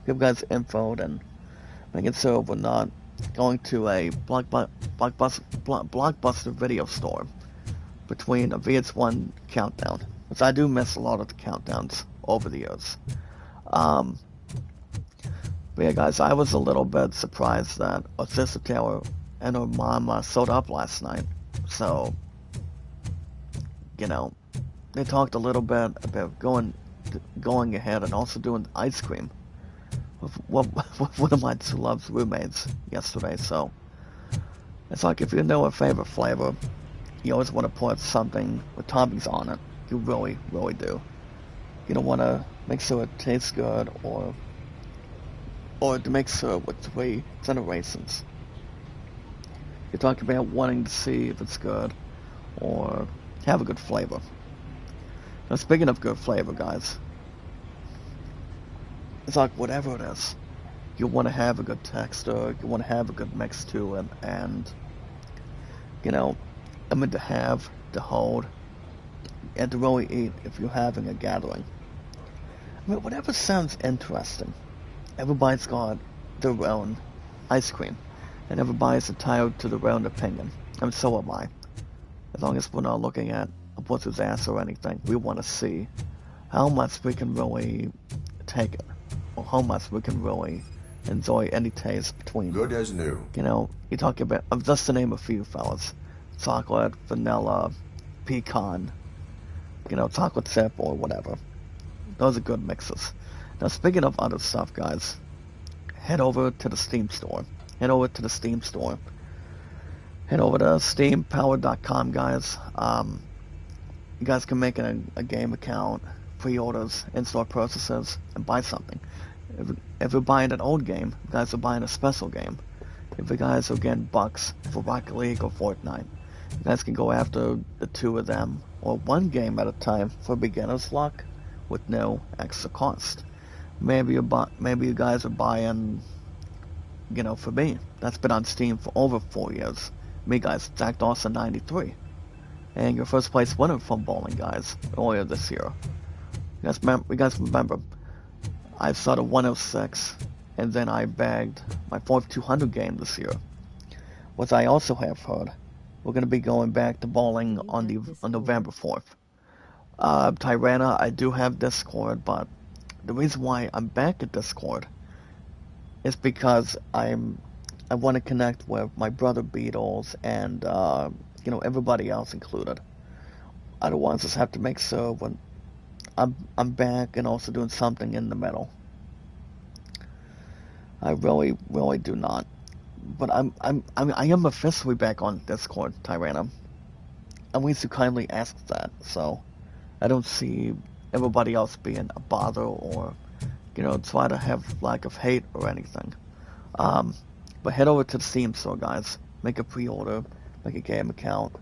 Give guys info and make it so we're not going to a blockbuster video store between a VH1 countdown, which I do miss a lot of the countdowns over the years. But yeah, guys, I was a little bit surprised that our sister Taylor and her mom showed up last night. So, you know, they talked a little bit about going ahead and also doing ice cream with one of my two loves roommates yesterday. So it's like, if you know a favorite flavor, you always want to put something with toppings on it. You really, really do. You don't want to make sure it tastes good, or to make sure with 3 generations. You're talking about wanting to see if it's good or have a good flavor. Now, speaking of good flavor, guys, it's like whatever it is, you want to have a good texture, you want to have a good mix to it, and, you know, I mean, to have, to hold, and to really eat if you're having a gathering. I mean, whatever sounds interesting. Everybody's got their own ice cream, and everybody's entitled to their own opinion, and so am I. As long as we're not looking at a pussy's ass or anything, we want to see how much we can really take it, or how much we can really enjoy any taste between. Good as new. You know, you talk about, just to name a few, fellas: chocolate, vanilla, pecan, you know, chocolate chip, or whatever. Those are good mixes. Now, speaking of other stuff, guys, head over to the Steam store. Head over to steampower.com, guys. You guys can make a game account, pre-orders, in-store purchases, and buy something. If you're buying an old game, you guys are buying a special game. If you guys are getting bucks for Rocket League or Fortnite, you guys can go after the 2 of them, or 1 game at a time for beginner's luck with no extra cost. Maybe you guys are buying, you know, for me, that's been on Steam for over 4 years. Me, guys, Zach Dawson 93. And your first place winner from bowling, guys, earlier this year. You guys remember, I started 106, and then I bagged my 4th 200 game this year. What I also have heard, we're going to be going back to bowling on November 4th. Tyranna, I do have Discord, but the reason why I'm back at Discord is because I want to connect with my brother Beatles and, you know, everybody else included. Otherwise, I just have to make sure when I'm back and also doing something in the middle. I really, really do not. But I am officially back on Discord, Tyranna. At least you kindly asked that, so I don't see everybody else being a bother or, you know, try to have lack of hate or anything. But head over to the Steam store, guys. Make a pre-order, make a game account,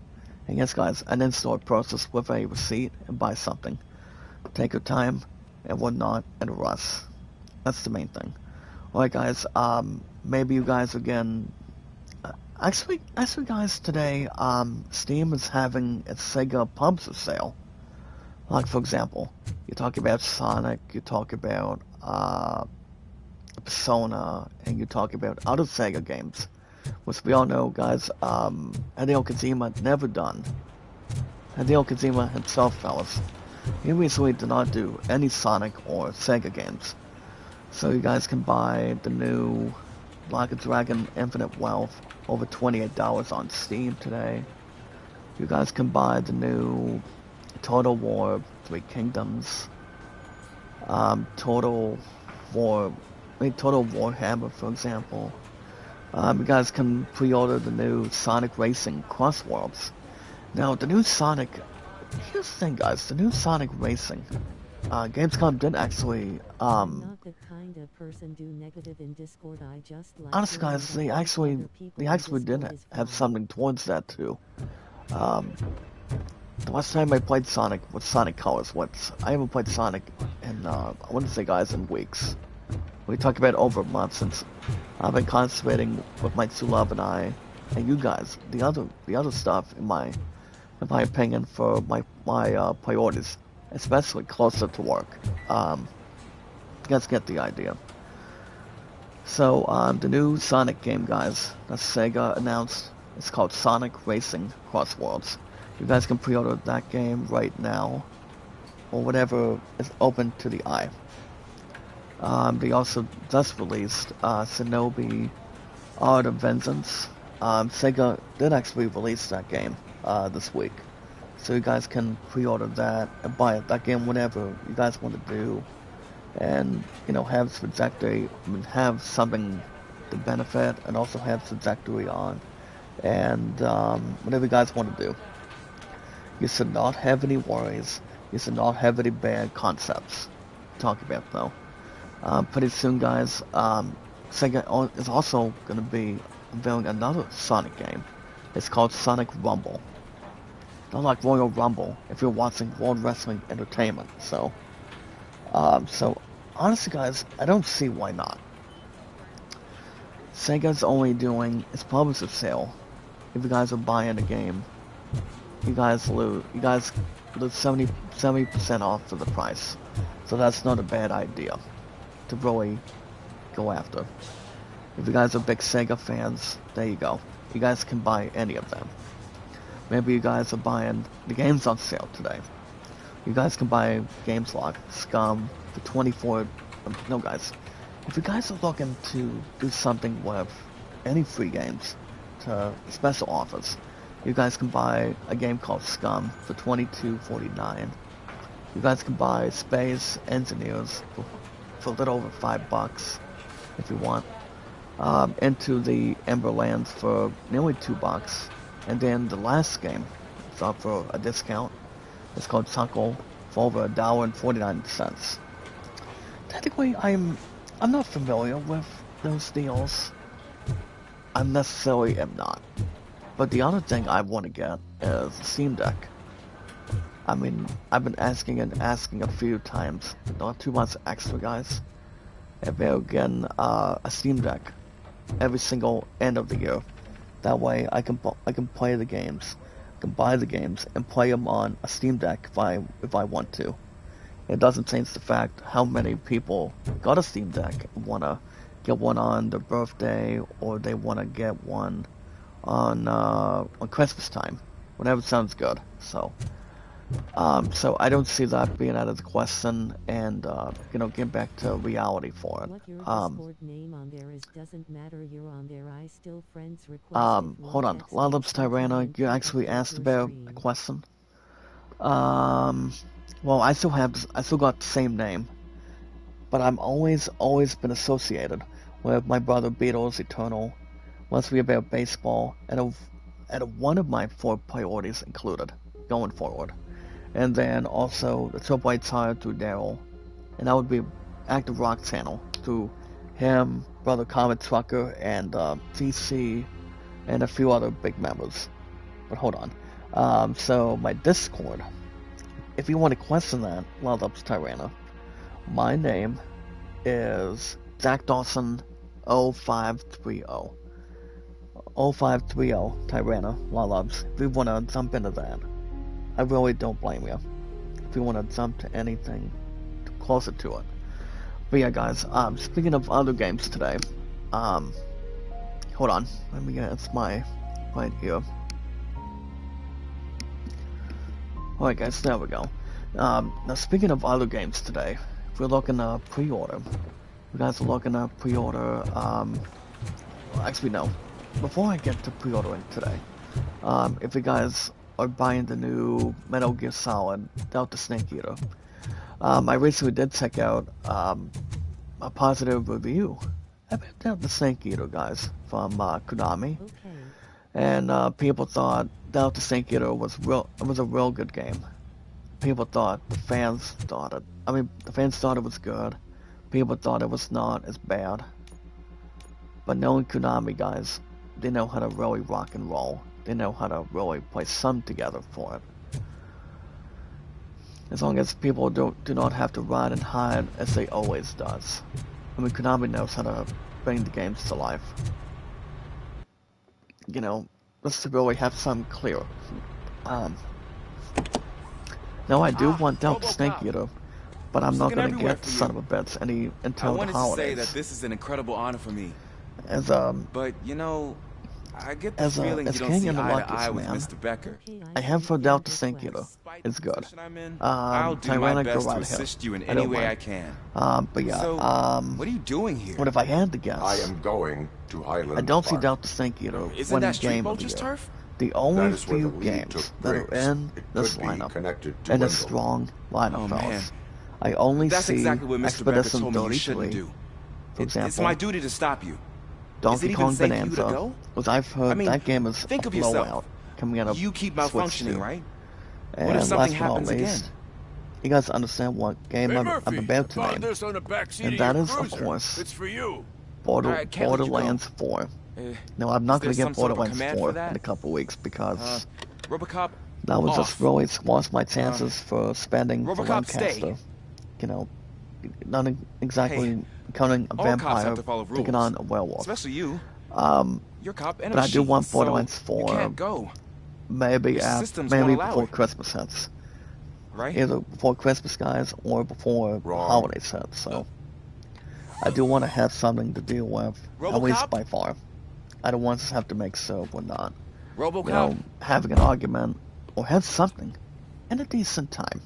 and yes, guys, an in-store process with a receipt and buy something. Take your time and whatnot and rush. That's the main thing. Alright, guys, maybe you guys again. Actually, guys, today, Steam is having its Sega Pubs sale. Like, for example, you talk about Sonic, you talk about Persona, and you talk about other Sega games, which we all know, guys, Hideo Kojima never done. Hideo Kojima himself, fellas, he recently did not do any Sonic or Sega games. So you guys can buy the new Like a Dragon Infinite Wealth over $28 on Steam today. You guys can buy the new Total War 3 Kingdoms, Total Warhammer, for example. You guys can pre-order the new Sonic Racing Cross Worlds. Now, the new Sonic, here's the thing, guys, the new Sonic Racing, Gamescom did actually, not the kind of person do negative in Discord. I just like honestly, guys, they actually did have something towards that, too. The last time I played Sonic with Sonic Colors, I haven't played Sonic in, I wouldn't say, guys, in weeks. We talked about over a month since I've been concentrating with my two love and I, and you guys, the other stuff in my opinion for my priorities, especially closer to work. You guys get the idea. So the new Sonic game, guys, that Sega announced, it's called Sonic Racing Cross Worlds. You guys can pre-order that game right now, or whatever is open to the eye. They also just released Shinobi Art of Vengeance. Sega did actually release that game this week, so you guys can pre-order that and buy that game whenever you guys want to do, and have trajectory. Have something to benefit, and also have trajectory on, and whatever you guys want to do. You should not have any worries. You should not have any bad concepts to talk about, though. Pretty soon, guys, Sega is also going to be unveiling another Sonic game. It's called Sonic Rumble. Not like Royal Rumble if you're watching World Wrestling Entertainment. So honestly, guys, I don't see why not. Sega's only doing its publisher sale. If you guys are buying a game, you guys lose 70% off for the price. So that's not a bad idea to really go after. If you guys are big Sega fans, there you go. You guys can buy any of them. Maybe you guys are buying the games on sale today. You guys can buy games like Scum for 24. No, guys. If you guys are looking to do something with any free games to special offers, you guys can buy a game called Scum for $22.49. You guys can buy Space Engineers for a little over $5 if you want. Into the Emberlands for nearly $2. And then the last game is up for a discount. It's called Suckle for over $1.49. Technically, I'm not familiar with those deals. I necessarily am not. But the other thing I want to get is a Steam Deck. I mean, I've been asking a few times, not too much extra, guys, if they're getting a Steam Deck every single end of the year. That way, I can play the games, can buy the games, and play them on a Steam Deck if I want to. It doesn't change the fact how many people got a Steam Deck and want to get one on their birthday, or they want to get one on Christmas time, whenever it sounds good. So I don't see that being out of the question, and get back to reality for it. What your Discord name on there is doesn't matter. You're on there. I still friends request. Hold on, Lalips Tyranna, you actually asked about a question. Well, I still got the same name, but I'm always been associated with my brother Beatles Eternal. Once we about baseball, and one of my 4 priorities included going forward. And then also the Triple H Tire through Daryl, and that would be Active Rock Channel through him, Brother Comet Trucker, and TC, and a few other big members. But hold on. So my Discord, if you want to question that, Lollups Tyranna, my name is Zach Dawson 0530. 0530 Tyranna, Lollups. If you want to jump into that, I really don't blame you. If you want to jump to anything closer to it. But yeah, guys, speaking of other games today, hold on, let me get my right here. Alright guys, there we go. Now speaking of other games today, if we're looking to pre-order, you guys are looking to pre-order, actually no, before I get to pre-ordering today, if you guys are buying the new Metal Gear Solid Delta Snake Eater. I recently did check out a positive review about Delta Snake Eater, guys, from Konami. Okay. And people thought Delta Snake Eater was a real good game. People thought, the fans thought it was good. People thought it was not as bad. But knowing Konami, guys, they know how to really rock and roll. They know how to really play some together for it. As long as people do not have to run and hide as they always does. I mean, Konami knows how to bring the games to life. You know, let's really have some clear. Now I do want Delta Snake Eater, but I'm not gonna get son of a bitch until the holidays. I wanted to say that this is an incredible honor for me. But you know, I get the feeling you don't see eye to eye with Mr. Becker. I have for Delta Snake Eater. It's good. I'll do my best to assist you in any way I can. But yeah, so, what are you doing here? What if I had to guess? I am going to Highland I don't see Park. Delta Snake Eater Isn't winning that Street Game of the Vulture's Year. turf? The only That is where few the lead games took that are breaks. in It this could be lineup, connected to and a Wendell. strong lineup, Oh, fellas. man. I only That's see exactly what Mr. Becker Expedition told me you shouldn't 33, do. for example. It's my duty to stop you. Donkey even Kong safe for you to Bonanza, go? because I've heard that game is think a of yourself. blowout coming out of You keep Switch malfunctioning, 2. right? And What if something last but not happens least, again? you guys understand what game I'm about to name, This on the back seat and of that your is, of cruiser. course, It's for you. Alright, can't let you go. Borderlands 4. No, I'm not going to there get some sort of a Borderlands command 4 for that? in a couple weeks because Robocop, that would just off. really squash my chances for spending for Robocop, Lancaster. stay. You know, not exactly counting a all cops vampire have to follow taking rules. on a werewolf. Especially you. You're a cop and But a I do chief, want so Borderlands you 4 can't go. maybe Your systems won't allow before it. Christmas hits. Right? Either before Christmas, guys, or before the Wrong. holidays hit. So I do want to have something to deal with, at least Robocop? by far. I don't want to have to make soap or not. Robocop? You know, having an argument or have something in a decent time.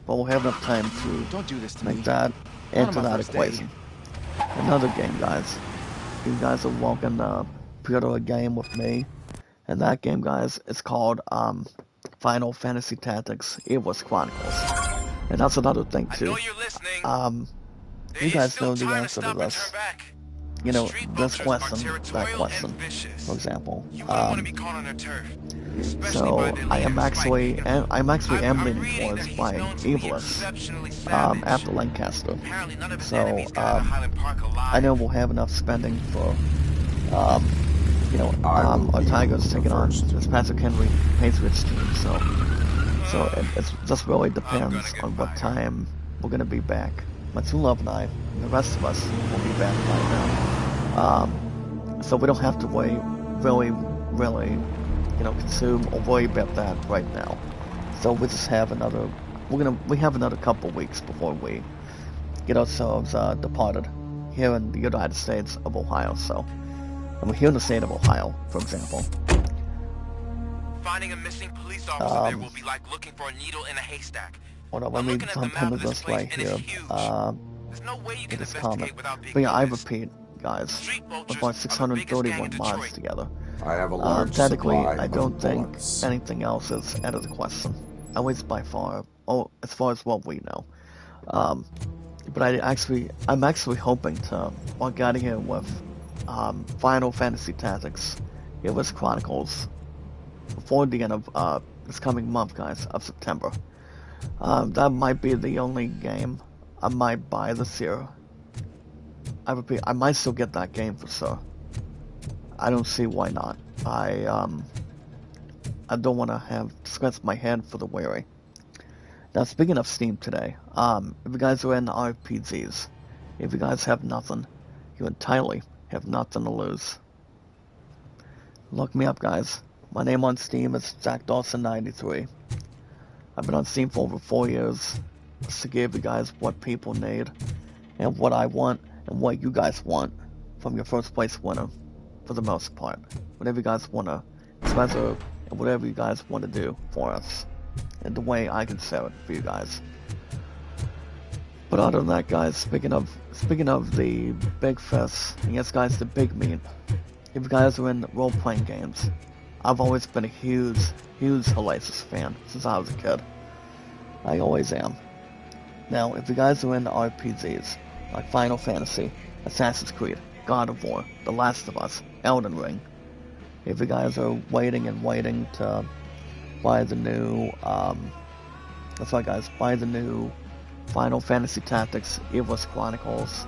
But we'll have enough time to Don't do this to make me. that Not into on my that first day. equation. Another game, guys. You guys are welcome to pre-order a game with me. And that game, guys, is called Final Fantasy Tactics Evil's Chronicles. And that's another thing, too. I know you're listening. You guys know the answer to this. You know, this question, that question, for example. So I am actually, am leaning towards buying Evilus after Lancaster. So I know we'll have enough spending for, you know, our Tigers taking on this Patrick Henry Patriots team. So it just really depends on what time we're gonna be back. My true love and I, and the rest of us, will be back by then. So we don't have to wait really, you know, consume or worry about that right now. So we just have another, we have another couple weeks before we get ourselves departed here in the United States of Ohio. So, and we're here in the state of Ohio, for example. Finding a missing police officer there will be like looking for a needle in a haystack. Hold on, let me jump into this right here. There's no way you can this investigate comment. without being But yeah, I noticed. repeat, guys, Street we're vultures about are the biggest gang 631 in mods Detroit. together. I have a large Technically, supply I don't of think bullets. anything else is out of the question. At least by far, as far as what we know. But I'm actually hoping to walk out of here with Final Fantasy Tactics, Evil's Chronicles, before the end of this coming month, guys, of September. That might be the only game I might buy this year. I repeat, I might still get that game for sure. I don't see why not. I don't want to have scratch my head for the weary. Now, speaking of Steam today, if you guys are in RPGs, if you guys have nothing, you entirely have nothing to lose. Look me up, guys. My name on Steam is JackDawson93. I've been on Steam for over 4 years, just to give you guys what people need, and what I want, and what you guys want from your first place winner, for the most part. Whatever you guys want to treasure, and whatever you guys want to do for us, and the way I can sell it for you guys. But other than that, guys, speaking of the big fest, and yes, guys, the big meat. If you guys are in role-playing games, I've always been a huge huge Oasis fan since I was a kid. I always am. Now, if you guys are into RPGs, like Final Fantasy, Assassin's Creed, God of War, The Last of Us, Elden Ring, if you guys are waiting to buy the new, that's right guys, buy the new Final Fantasy Tactics Evil's Chronicles.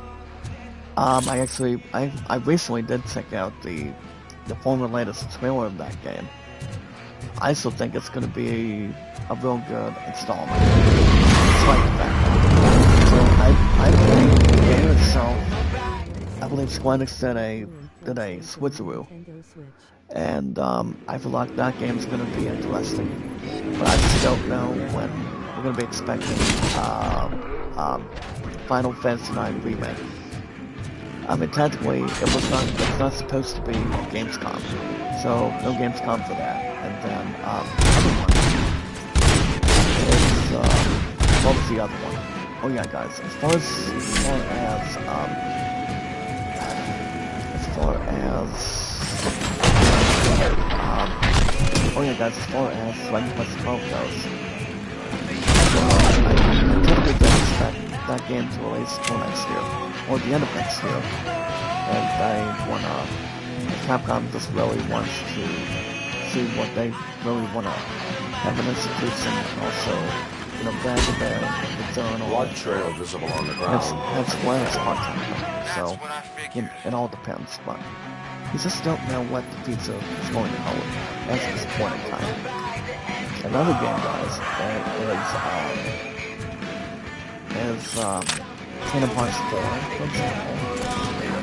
I recently did check out the former latest trailer of that game. I still think it's going to be a real good installment. Despite the fact that. So I think the game itself, I believe Square Enix did a switcheroo. And I feel like that game's going to be interesting. But I just don't know when we're going to be expecting Final Fantasy IX Remake. I mean, technically, it's not supposed to be Gamescom, so no Gamescom for that. And then, other one is, what was the other one? Oh yeah, guys, as far as Dragon Quest 12 goes, I typically don't expect that game to release until next year, or the end of next year, and Capcom just really wants to see what they really want to have an institution, and also, brand its own blood trail visible on the ground. That's Square Enix content, so it all depends, but you just don't know what the future is going to hold at this point in time. Another game, guys, is Kingdom Hearts 4, for example.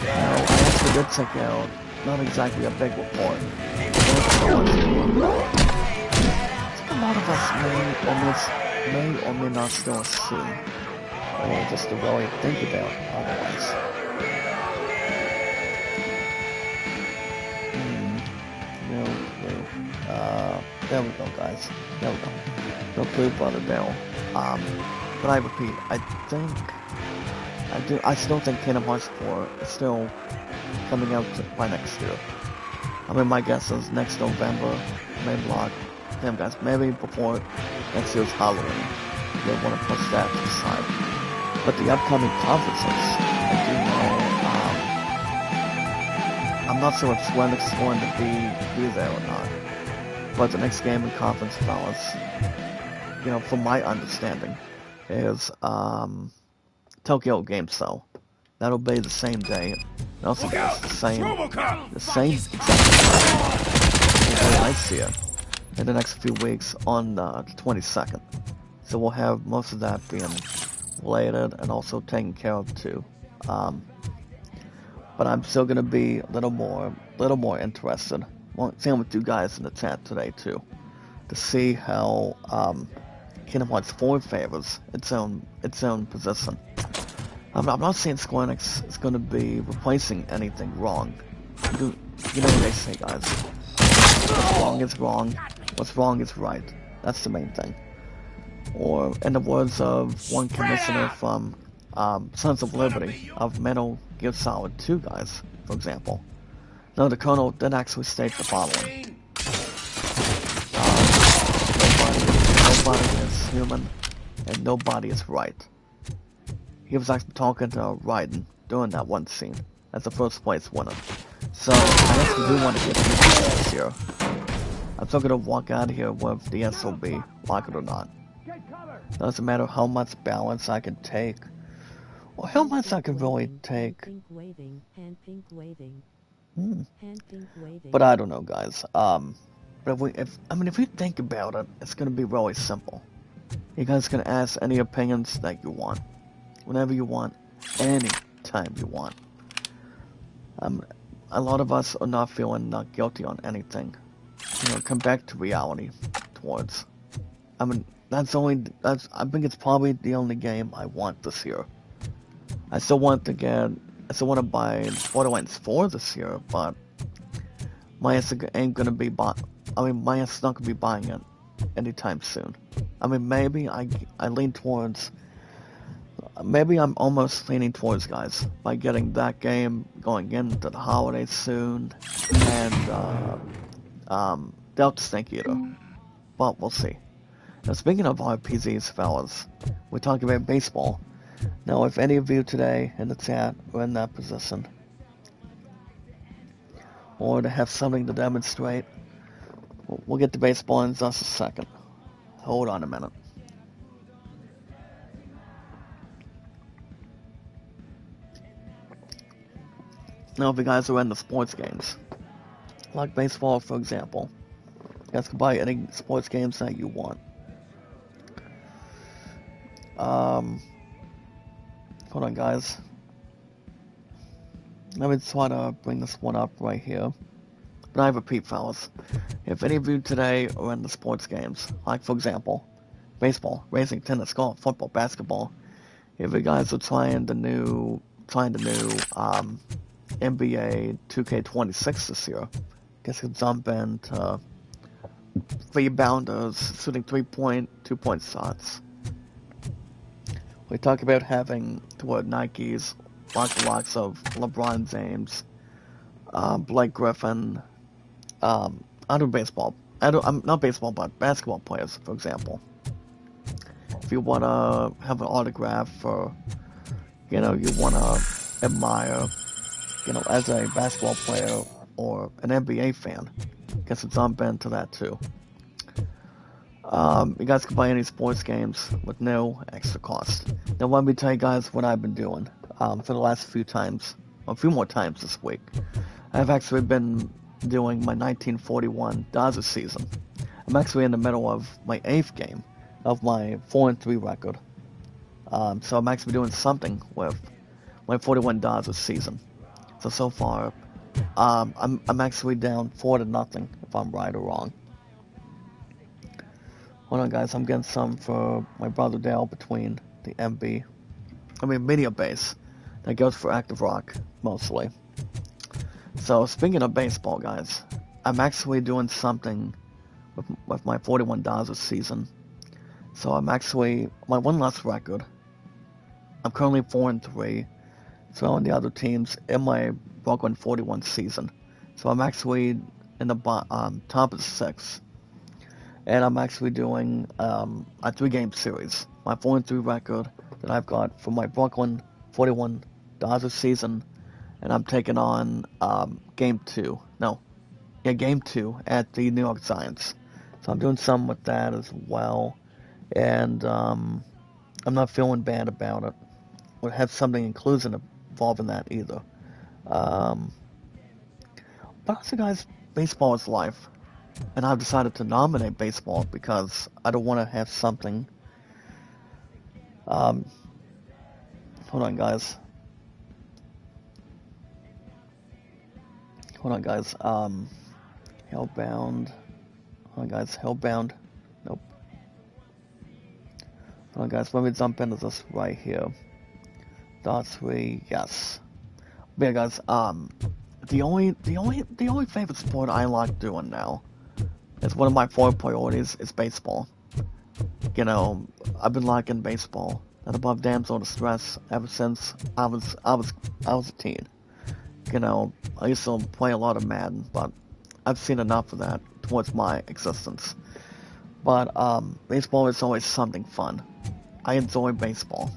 Now, I actually did check out, not exactly a big report, but a lot of us may or may not still assume, or just to really think about otherwise. There we go, guys. There we go. No clue about it now. But I repeat, I still think Kingdom Hearts 4 is still coming out by next year. I mean, my guess is next November, maybe like, damn guys, maybe before next year's Halloween. They want to push that to the side. But the upcoming conferences, I do know, I'm not sure if Square Enix is going to be there or not. But the next gaming conference, fellas, from my understanding, is Tokyo Game Show. That'll be the same day. It also gets the same exact I see it in the next few weeks on the 22nd. So we'll have most of that being related and also taken care of too. But I'm still gonna be a little more interested. Well, same with you guys in the chat today too, to see how Kingdom Hearts 4 favors its own position. I'm not saying Square Enix is going to be replacing anything wrong. You know what they say, guys. What's wrong is wrong. What's wrong is right. That's the main thing. Or, in the words of one commissioner from Sons of Liberty of Metal Gear Solid 2, guys, for example. No, the Colonel did actually state the following. Nobody is human, and nobody is right. He was actually talking to Raiden during that one scene as the first place winner. So, I actually do want to get this year. I'm still gonna walk out of here with the SOB, like it or not. Doesn't matter how much balance I can take, or how much I can really take. But I don't know, guys. But if you think about it, it's gonna be really simple. You guys can ask any opinions that you want, whenever you want, any time you want. A lot of us are not feeling not guilty on anything. Come back to reality towards. I think it's probably the only game I want this year. I still want to buy Borderlands 4 this year, but my ass ain't gonna be my ass is not gonna be buying it anytime soon. I mean, maybe I lean towards. Maybe I'm almost leaning towards, guys, by getting that game going into the holidays soon, and Delta Snake Eater. but we'll see. Now, speaking of RPGs, fellas, we're talking about baseball. Now, if any of you today in the chat are in that position, or to have something to demonstrate, we'll get to baseball in just a second. Hold on a minute. Now, if you guys are into sports games, like baseball, for example, you guys can buy any sports games that you want. Hold on, guys. Let me try to bring this one up right here. But I repeat, fellas, if any of you today are into sports games, like, for example, baseball, racing, tennis, golf, football, basketball, if you guys are trying the new NBA 2K26 this year, guess you can jump into rebounders, shooting 3-point, 2-point shots. We talk about having to wear Nikes, lots of LeBron James, Blake Griffin, other baseball, not baseball, but basketball players, for example. If you want to have an autograph for, you want to admire, as a basketball player or an NBA fan, guess it's jump into that too. You guys can buy any sports games with no extra cost. Now, let me tell you guys what I've been doing for the last few more times this week. I've actually been doing my 1941 Dodgers season. I'm actually in the middle of my 8th game of my 4-3 record. So I'm actually doing something with my 41 Dodgers season. So far, I'm actually down 4-0, if I'm right or wrong. Hold on, guys, I'm getting some for my brother Dale between the media base that goes for Active Rock, mostly. So, speaking of baseball, guys, I'm actually doing something with my 41 Dodgers season. So, I'm actually, my one loss record, I'm currently 4-3. So, on the other teams in my Brooklyn 41 season. So, I'm actually in the top of 6. And I'm actually doing a 3-game series. My 4-3 record that I've got for my Brooklyn 41 Dodgers season. And I'm taking on Game 2 at the New York Giants. So I'm doing something with that as well. And I'm not feeling bad about it. Or have something inclusive involved in that either. But also, guys, baseball is life. And I've decided to nominate baseball because I don't want to have something. Hold on, guys. Hellbound. Hold on, guys. Hellbound. Nope. Hold on, guys. Let me jump into this right here. Dot 3. Yes. But yeah, guys. The only favorite sport I like doing now. It's one of my 4 priorities is baseball. I've been liking baseball and above damsel distress ever since I was a teen. I used to play a lot of Madden, but I've seen enough of that towards my existence. But baseball is always something fun. I enjoy baseball.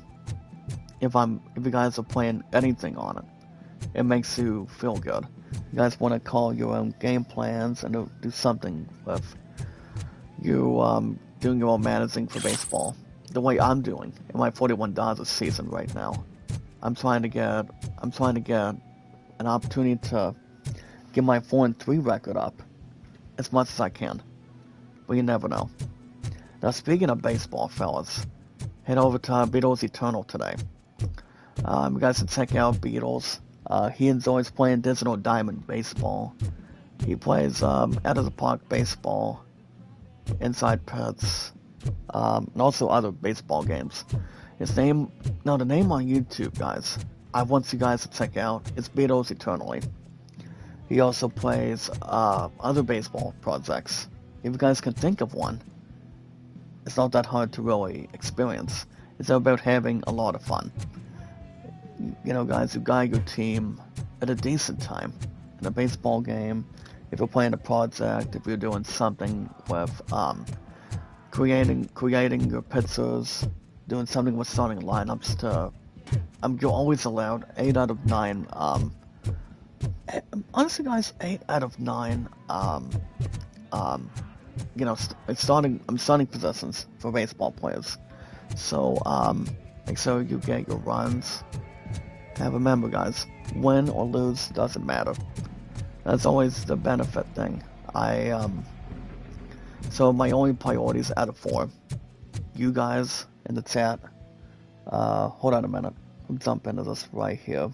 If you guys are playing anything on it, it makes you feel good. You guys want to call your own game plans and do something with you doing your own managing for baseball. The way I'm doing in my 41 Dodgers season right now. I'm trying to get an opportunity to get my 4-3 record up as much as I can. But you never know. Now, speaking of baseball, fellas, head over to Beatles Eternal today. You guys can check out Beatles. He enjoys playing Digital Diamond baseball. He plays out of the park baseball, inside pets, and also other baseball games. The name on YouTube, guys, I want you guys to check out. It's Beatles Eternally. He also plays other baseball projects. If you guys can think of one, it's not that hard to really experience. It's about having a lot of fun. Guys, you guide your team at a decent time in a baseball game. If you're playing a project, if you're doing something with creating your pizzas, doing something with starting lineups to, you're always allowed 8 out of 9, honestly guys, 8 out of 9, you know, I'm starting possessions for baseball players. So, make sure you get your runs. And remember guys, win or lose doesn't matter. That's always the benefit thing. So my only priorities out of 4. You guys in the chat, hold on a minute. I'll jump into this right here.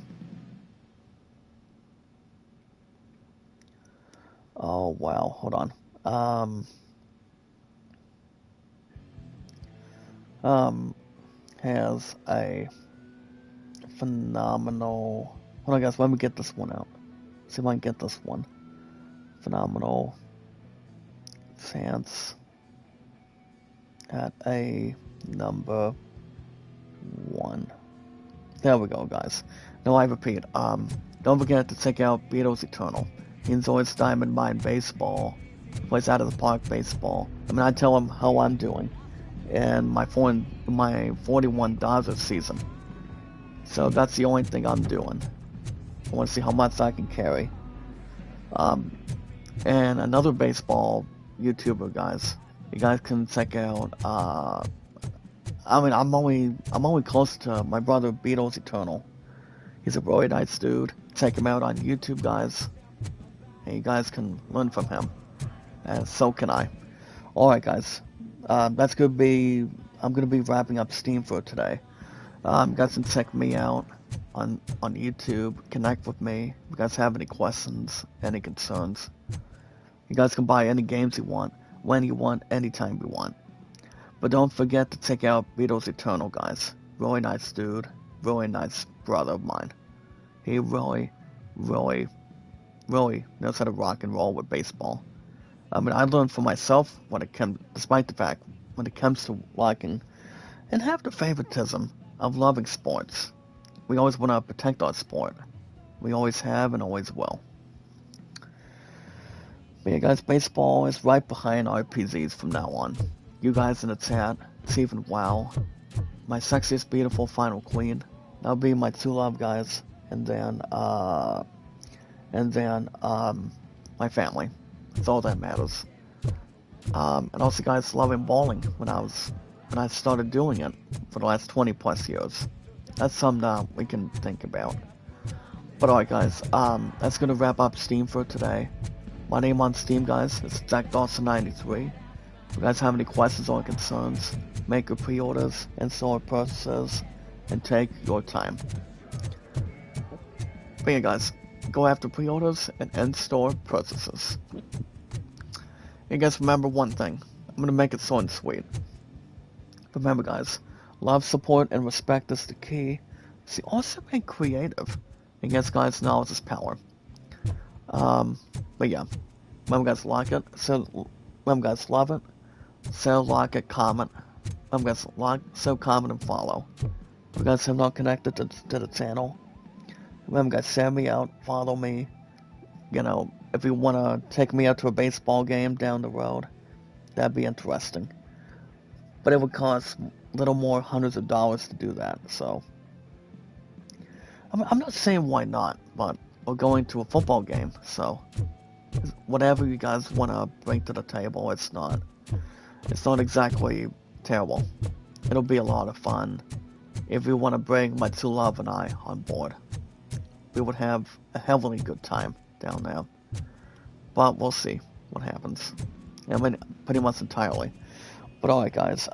Oh wow, hold on. Has a phenomenal, hold on guys, let me get this one out. See if I can get this one. Phenomenal chance at a number 1. There we go guys. Now I repeat, don't forget to check out Beatles Eternal. He enjoys Diamond Mine Baseball, plays out of the park baseball. I mean, I tell him how I'm doing in my 41 Dodgers season. So that's the only thing I'm doing. I want to see how much I can carry. And another baseball YouTuber, guys. You guys can check out. I mean, I'm only close to my brother Beatles Eternal. He's a really nice dude. Check him out on YouTube, guys. And you guys can learn from him. And so can I. Alright guys. That's gonna be, I'm gonna be wrapping up Steam for today. You guys can check me out on YouTube. Connect with me. If you guys have any questions, any concerns. You guys can buy any games you want, when you want, anytime you want. But don't forget to check out Beatles Eternal, guys. Really nice dude. Really nice brother of mine. He really knows how to rock and roll with baseball. I mean, I learned for myself when it comes, despite the fact, when it comes to liking and have the favoritism of loving sports. We always want to protect our sport. We always have and always will. But yeah, guys, baseball is right behind RPGs from now on. You guys in the chat, Stephen Wow, my sexiest, beautiful final queen. That'll be my two love, guys, and then my family. It's all that matters. And also, guys, loving bowling when I started doing it for the last 20 plus years. That's something we can think about. But alright, guys, that's gonna wrap up Steam for today. My name on Steam, guys, is JackDawson93. If you guys have any questions or concerns, make your pre-orders, in-store purchases, and take your time. But yeah, guys, go after pre-orders and in-store purchases. And guys, remember one thing. I'm gonna make it short and sweet. Remember, guys, love, support, and respect is the key. See, also be creative. And yes, guys, knowledge is power. But yeah, remember, guys, like it. So, remember, guys, love it. So, like it, comment. Remember, guys, like, so, comment, and follow. If you guys have not connected to the channel, remember, guys, share me out, follow me. You know, if you want to take me out to a baseball game down the road, that'd be interesting. But it would cost a little more, hundreds of dollars to do that, so. I'm not saying why not, but we're going to a football game, so. Whatever you guys want to bring to the table, it's not exactly terrible. It'll be a lot of fun. If you want to bring my two love and I on board, we would have a heavily good time down there. But we'll see what happens. I mean, pretty much entirely. But alright, guys.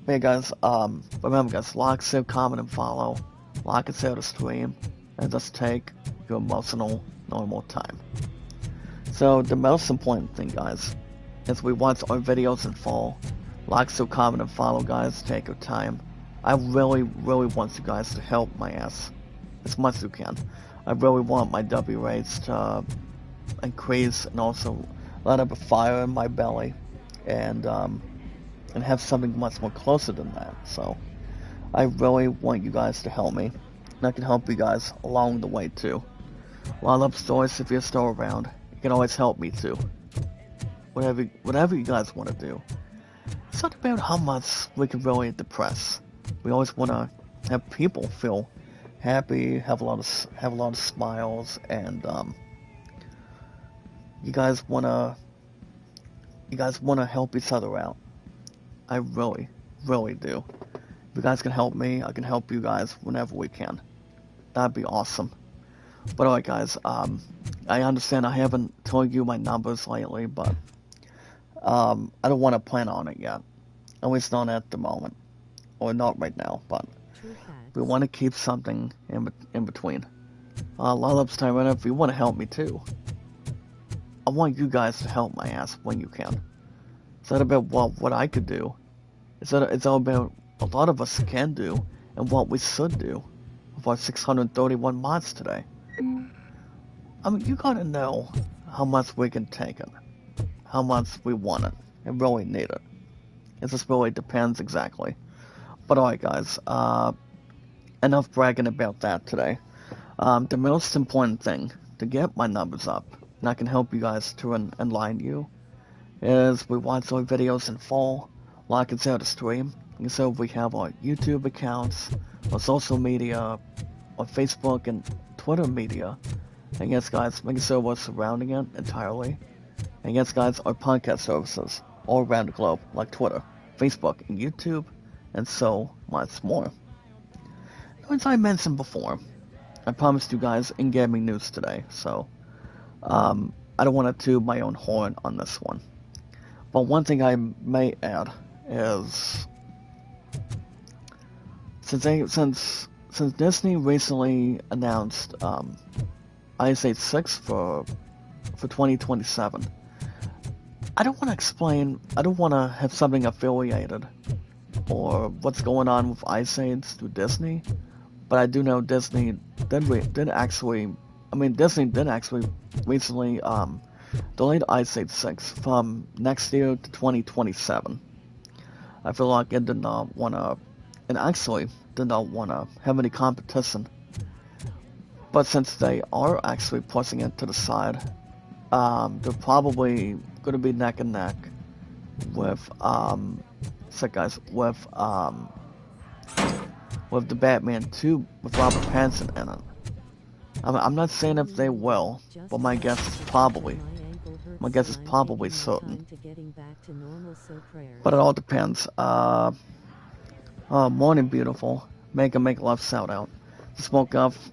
Hey guys, remember, guys, like, save, comment, and follow. Like and share the stream, and just take your emotional, normal time. So the most important thing, guys, is we watch our videos in full. Like, save, comment, and follow, guys. Take your time. I really want you guys to help my ass as much as you can. I really want my W rates to increase and also let up a fire in my belly and have something much more closer than that. So I really want you guys to help me, and I can help you guys along the way too. While up stores, if you're still around, you can always help me too. whatever you guys want to do. It's not about how much we can really depress. We always want to have people feel happy, have a lot of smiles, and you guys wanna help each other out. I really do. If you guys can help me, I can help you guys whenever we can. That'd be awesome. But alright guys, I understand I haven't told you my numbers lately, but I don't want to plan on it yet. At least not at the moment. Or not right now, but we want to keep something in between. Lollips Tyrant, if you want to help me too, I want you guys to help my ass when you can. It's not about what I could do. It's all about a lot of us can do and what we should do with our 631 mods today. I mean, you gotta know how much we can take it, how much we want it, and really need it. It just really depends exactly. But alright guys, enough bragging about that today. The most important thing to get my numbers up, and I can help you guys to enlighten you, is we watch our videos in full, like and share the stream, and so we have our YouTube accounts, our social media, our Facebook and Twitter media, and yes guys, making sure we're surrounding it entirely, and yes guys, our podcast services, all around the globe, like Twitter, Facebook, and YouTube, and so much more. As I mentioned before, I promised you guys in-gaming news today, so I don't want to toot my own horn on this one. But one thing I may add is, since Disney recently announced Ice Age 6 for 2027, I don't want to explain, I don't want to have something affiliated or what's going on with Ice Age through Disney, but I do know Disney did actually recently delayed Ice Age 6 from next year to 2027. I feel like it did not want to, and actually did not want to have any competition. But since they are actually pushing it to the side, they're probably going to be neck and neck with with the Batman 2 with Robert Pattinson in it. I'm not saying if they will, but my guess is probably certain. But it all depends. Morning beautiful. Make love shout out. The smoke off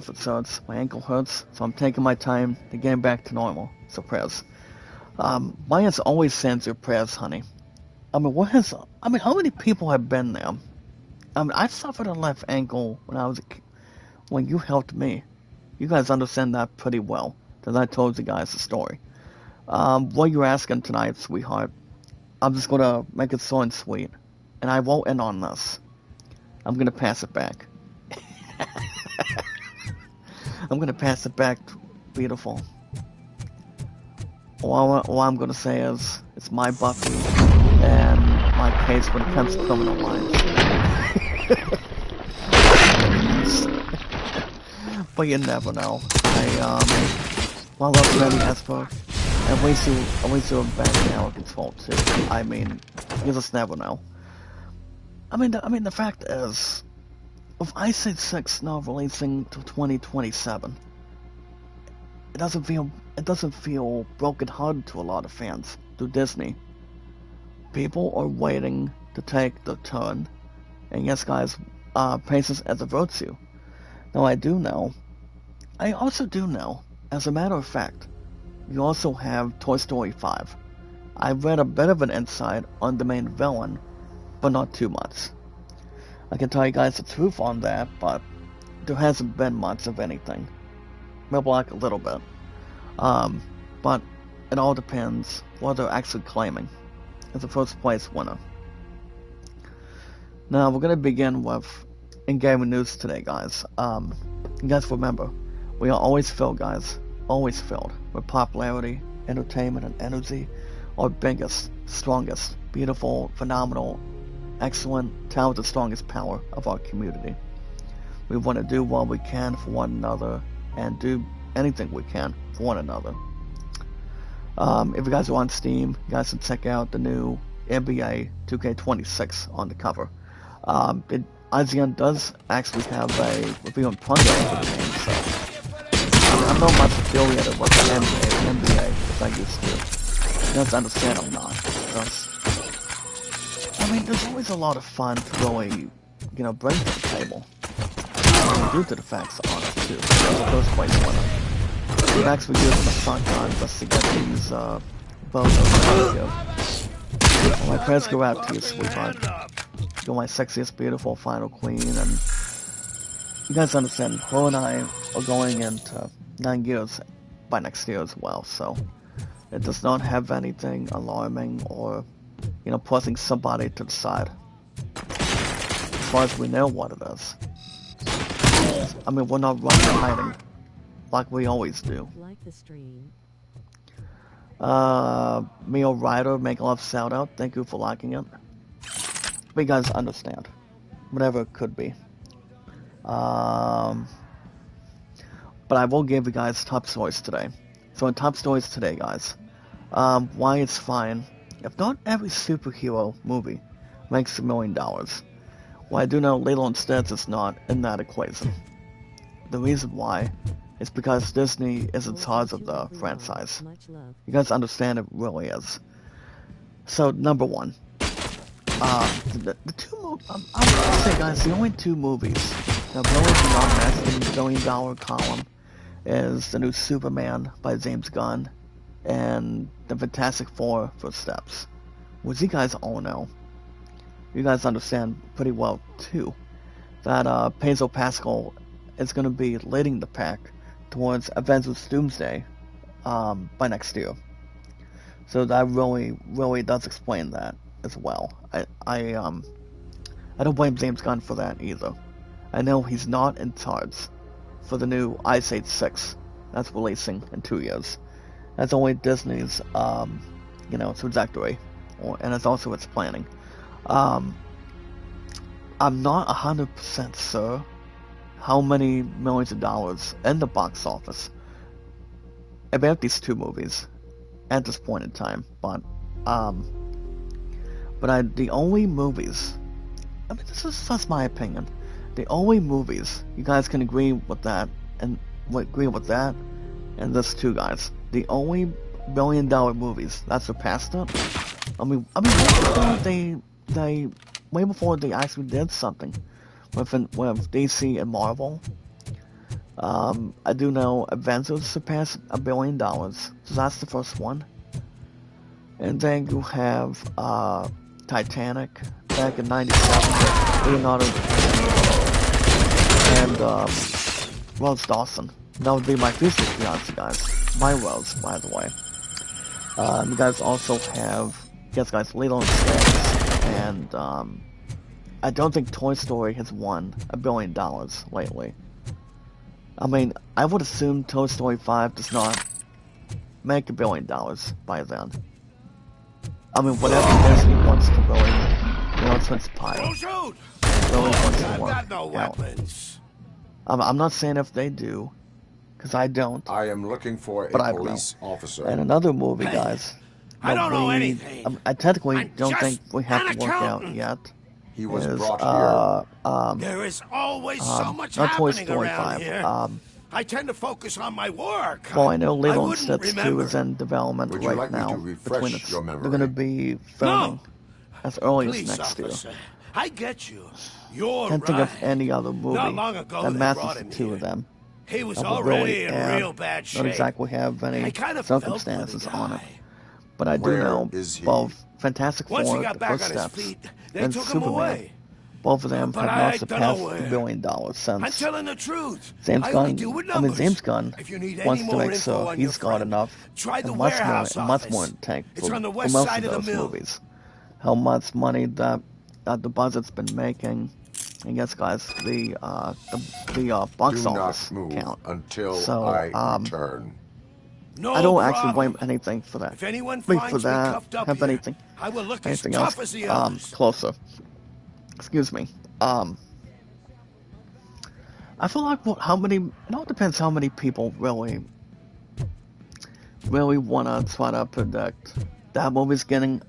it hurts. My ankle hurts, so I'm taking my time to get back to normal. So prayers. Mine always sends your prayers, honey. How many people have been there? I suffered a left ankle when you helped me. You guys understand that pretty well, because I told you guys the story. What you're asking tonight, sweetheart, I'm just gonna make it short and sweet, and I won't end on this. I'm gonna pass it back. I'm gonna pass it back, beautiful. All I'm gonna say is, it's my Buffy, and my case when it comes to criminal minds. But you never know. Well, look, Remy Esper, at least you're back now in control too. I mean, you just never know. I mean, the fact is, with Ice Age 6 now releasing to 2027, it doesn't feel broken-hearted to a lot of fans through Disney. People are waiting to take the turn, and yes, guys, patience as a virtue. Now, I also do know, as a matter of fact, you also have Toy Story 5. I read a bit of an insight on the main villain, but not too much. I can tell you guys the truth on that, but there hasn't been much of anything. Maybe like a little bit. But it all depends what they're actually claiming as the first place winner. Now, we're going to begin with in-game news today, guys. You guys remember, we are always filled, guys. Always filled with popularity, entertainment, and energy. Our biggest, strongest, beautiful, phenomenal, excellent, talented, strongest power of our community. We want to do what we can for one another and do anything we can for one another. If you guys are on Steam, you guys can check out the new NBA 2K26 on the cover. IGN does actually have a review and plunge for the game, so I'm not much affiliated with the NBA as I used to. You guys understand I'm not. I mean, there's always a lot of fun to really, bring to the table. Due to the facts on it, too. That's the first place winner. I'm actually using the front gun just to get these, bows over. Well, my prayers go out to you, sweetheart. You're my sexiest, beautiful, final queen, and you guys understand, her and I are going into 9 years by next year as well, so it does not have anything alarming or, pushing somebody to the side. As far as we know what it is. I mean, we're not running and hiding like we always do. Like the stream. Mio Ryder, make love shout out. Thank you for liking it. But you guys understand. Whatever it could be. But I will give you guys top stories today. So in top stories today, guys, why it's fine if not every superhero movie makes $1 million. Well, I do know Lilo & Stitch is not in that equation. The reason why is because Disney is in charge of the franchise. You guys understand it really is. So, number one. The two movies, I'm gonna say, guys, the only 2 movies that really do not match the $1 million column is the new Superman by James Gunn and the Fantastic Four Footsteps, which you guys all know. You guys understand pretty well, too, that Pedro Pascal is going to be leading the pack towards Avengers Doomsday by next year. So that really does explain that as well. I don't blame James Gunn for that either. I know he's not in charge for the new Ice Age 6 that's releasing in 2 years. That's only Disney's, trajectory, and it's also its planning. I'm not 100% sure how many millions of dollars in the box office about these 2 movies at this point in time, but the only movies, I mean, this is just my opinion, the only movies you guys can agree with that, and this too, guys, the only $1 million movies that surpassed it, I mean, way before they actually did something with DC and Marvel. I do know Avengers surpassed $1 billion, so that's the first one. And then you have Titanic back in '97, Leonardo and Rose Dawson. That would be my future fiance, guys. My Rose, by the way. You guys also have, guys, Lilo & Stitch, and I don't think Toy Story has won $1 billion lately. I mean, I would assume Toy Story 5 does not make $1 billion by then. I mean, whatever Disney wants to really, transpire. Really wants to work out. I'm not saying if they do, because I don't. I am looking for a police officer. And another movie, guys. I don't know anything. I technically don't think we have to work out yet. He was brought here. There is always so much happening around here. I tend to focus on my work. Well, I know Lilo & Stitch 2 is in development right now. They're going to be filming as early as next year. I get you. You're Can't think of any other movie that matches the 2 of them. He was already in real bad shape. Don't exactly have any circumstances on it. But I do know both Fantastic Four, The Footsteps, and Superman. Both of them have not surpassed $1 billion since. I'm telling the truth. James Gunn wants to make sure he's got enough and much more in the tank for most of those movies. How much money that the budget's been making, and yes, guys, the box office count. Until so I return. No I don't problem. actually blame anything for that. If anyone for finds that, me cuffed up have here, anything, I will look anything as tough else as the others. Closer. Excuse me. I feel like it all depends how many people really really want to try to predict. That movie's getting,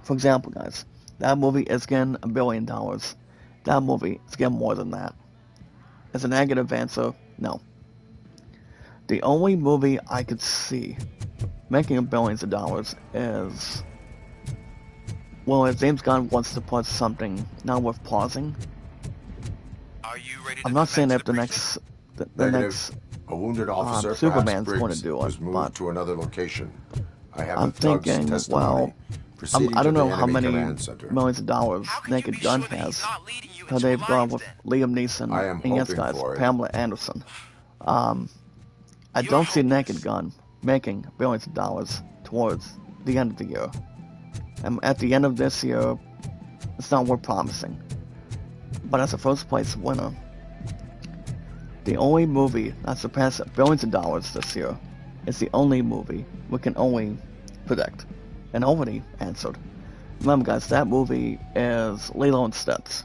for example, guys, that movie is getting $1 billion. That movie is getting more than that. As a negative answer, no. The only movie I could see making billions of dollars is, well, if James Gunn wants to put something not worth pausing. Are you ready to I'm not saying if the next a wounded officer, Superman's going to do it, was moved but to another location. I have I'm thinking, well, I don't know how many millions of dollars Naked Gun has. How they've gone with Liam Neeson and yes, guys, Pamela Anderson. I don't see Naked Gun making billions of dollars towards the end of the year. And at the end of this year, it's not worth promising. But as a first place winner, the only movie that surpassed billions of dollars this year is the only movie we can only predict. And already answered. Remember, guys, that movie is Lilo and Stitch.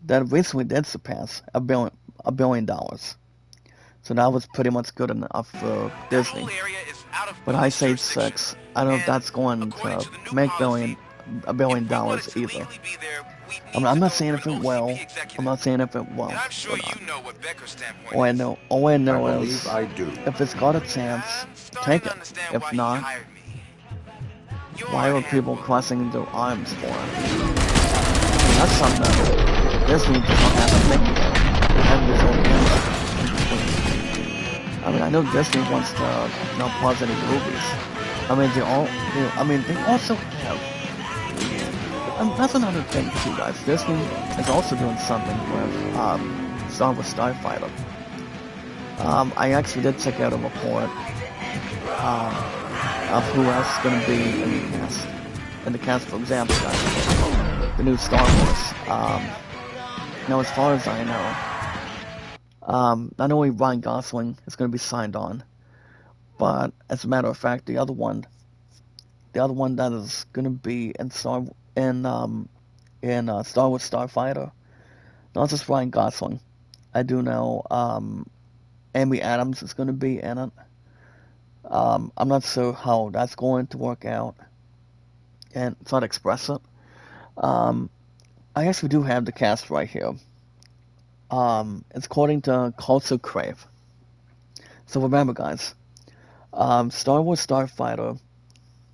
That recently did surpass $1 billion. So that was pretty much good enough for Disney. But I say 6. I don't know if that's going to make $1 billion either. I'm not saying if it will. I'm not saying if it won't. All I know is if it's got a chance, take it. If not, why are people crossing their arms for it? That's something that Disney does not have to think about. They have its own agenda. I mean, I know Disney wants to not pause any movies. I mean, they also have. That's another thing too, guys. Disney is also doing something with Star Wars Starfighter. I actually did check out a report of who else is going to be in the cast. In the cast, for example, guys, the new Star Wars. Now, as far as I know, not only Ryan Gosling is going to be signed on, but as a matter of fact, the other one that is going to be in Star Wars Starfighter, not just Ryan Gosling. I do know Amy Adams is going to be in it. I'm not sure how that's going to work out, and try to express it. I actually do have the cast right here. It's according to Culture Crave. So remember, guys, Star Wars Starfighter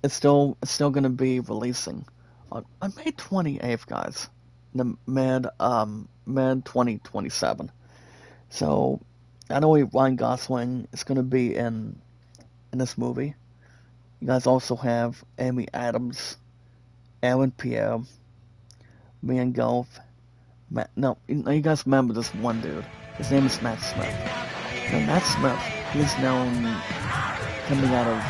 is still going to be releasing on May 28th, guys, in the mid 2027. So not only Ryan Gosling is going to be in this movie, you guys also have Amy Adams, Aaron Pierre, Megan Golf. You guys remember this one dude. His name is Matt Smith. Now, Matt Smith, he's known coming out of,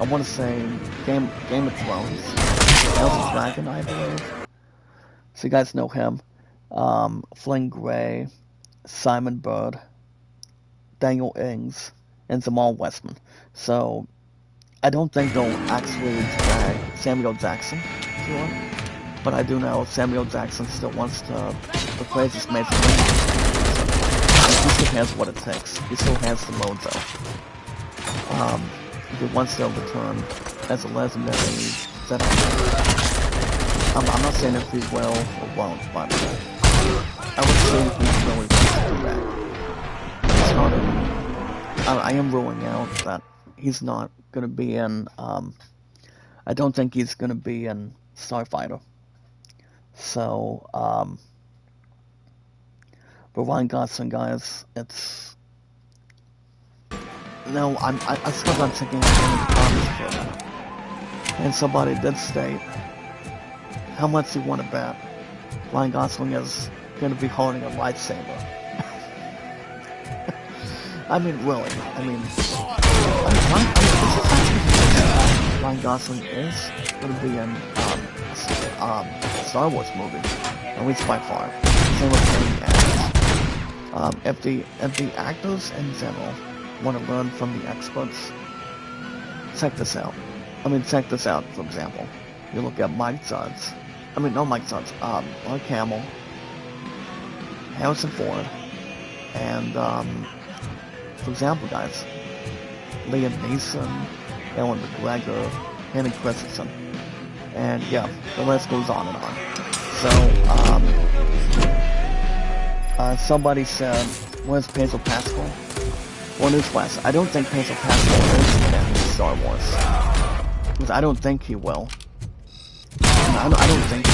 I want to say, Game of Thrones. House of Dragon, I believe. So you guys know him. Flynn Gray, Simon Bird, Daniel Ings, and Jamal Westman. So I don't think they'll actually drag Samuel Jackson to it. But I do know Samuel Jackson still wants to replace his Mason Lee. He still has what it takes. He still has the mojo. If he wants to return as a legendary Jedi. I'm not saying if he will or won't, but I would say he really wants to do that. It's not I am ruling out that he's not going to be in, I don't think he's going to be in Starfighter. So, but Ryan Gosling, guys, it's... No, I still got thinking of the comments for that. And somebody did state how much you want to bet Ryan Gosling is going to be holding a lightsaber. I mean, really. Ryan Gosling is going to be in Star Wars movie, at least by far. Same with Amy Adams. If the actors in general want to learn from the experts, check this out. Check this out, for example. You look at Mark Hamill, Harrison Ford, and, for example, guys, Liam Neeson, Ellen McGregor, Henry Christensen. And yeah, the list goes on and on. So, somebody said, where's Pedro Pascal? Well, newsflash, I don't think Pedro Pascal is in Star Wars. Because I don't think he will. I don't think he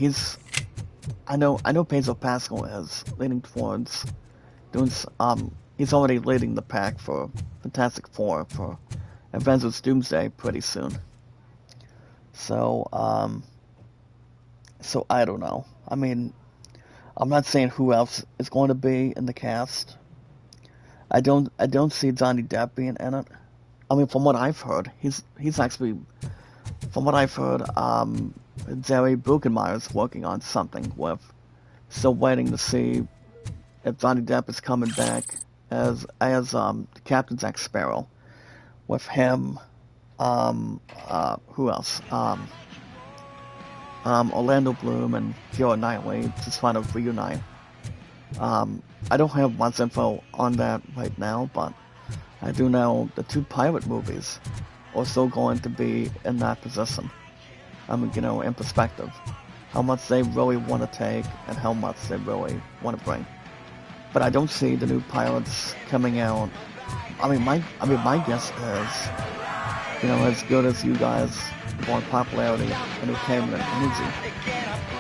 is. I mean, I know Pedro Pascal is leaning towards doing, he's already leading the pack for Fantastic Four for Avengers Doomsday pretty soon. So, so I don't know. I mean, I'm not saying who else is going to be in the cast. I don't see Johnny Depp being in it. I mean, from what I've heard, he's actually, from what I've heard, Jerry Bruckheimer's working on something with, still waiting to see if Johnny Depp is coming back as Captain Jack Sparrow, with him, who else? Orlando Bloom and Keira Knightley just trying to reunite. I don't have much info on that right now, but I do know the 2 pirate movies are still going to be in that position. I mean, you know, in perspective, how much they really want to take and how much they really want to bring. But I don't see the new Pirates coming out. I mean, my guess is, you know, as good as you guys want popularity, entertainment, and energy.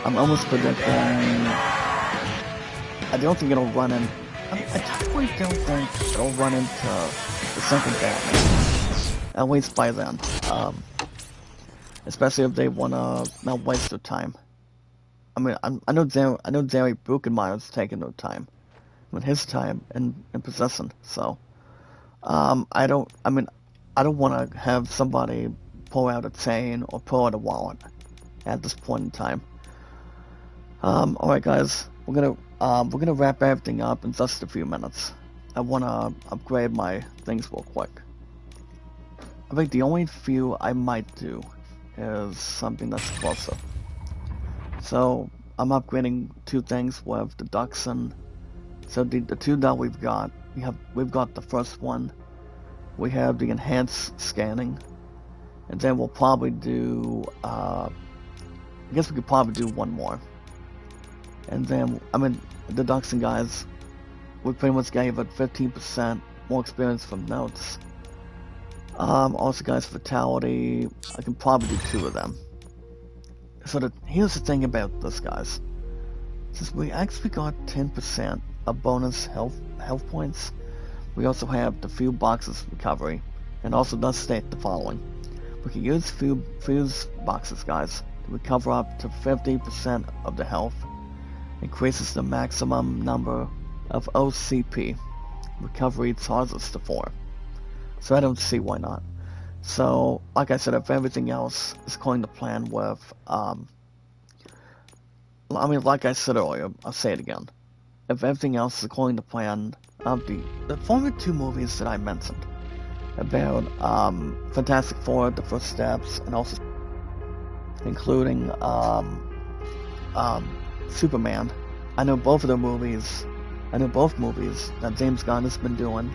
I'm almost predicting. I don't think it'll run in. I definitely don't think it'll run into the second Batman. At least by then. Especially if they wanna not waste their time. I mean, I know Jerry Bruckheimer's taking no time. I mean, his time in possession. So, I don't want to have somebody pull out a chain or pull out a wallet at this point in time. All right, guys, we're gonna wrap everything up in just a few minutes. I want to upgrade my things real quick. I think the only few I might do is something that's closer. So I'm upgrading 2 things with the Dachshund. So the 2 that we've got the first one. We have the enhanced scanning, and then we'll probably do. I guess we could probably do 1 more. And then, I mean, the Dachshund guys, we pretty much gave it 15% more experience from notes. Also, guys, fatality, I can probably do 2 of them. So here's the thing about this, guys. Since we actually got 10% of bonus health points, we also have the Fuse Boxes recovery, and also does state the following. We can use Fuse Boxes, guys, to recover up to 50% of the health. Increases the maximum number of OCP. Recovery charges to 4. So I don't see why not. So, like I said, if everything else is going to plan with, I mean, like I said earlier, I'll say it again. If everything else is going to plan, the former 2 movies that I mentioned about Fantastic Four, The First Steps, and also including Superman. I know both movies that James Gunn has been doing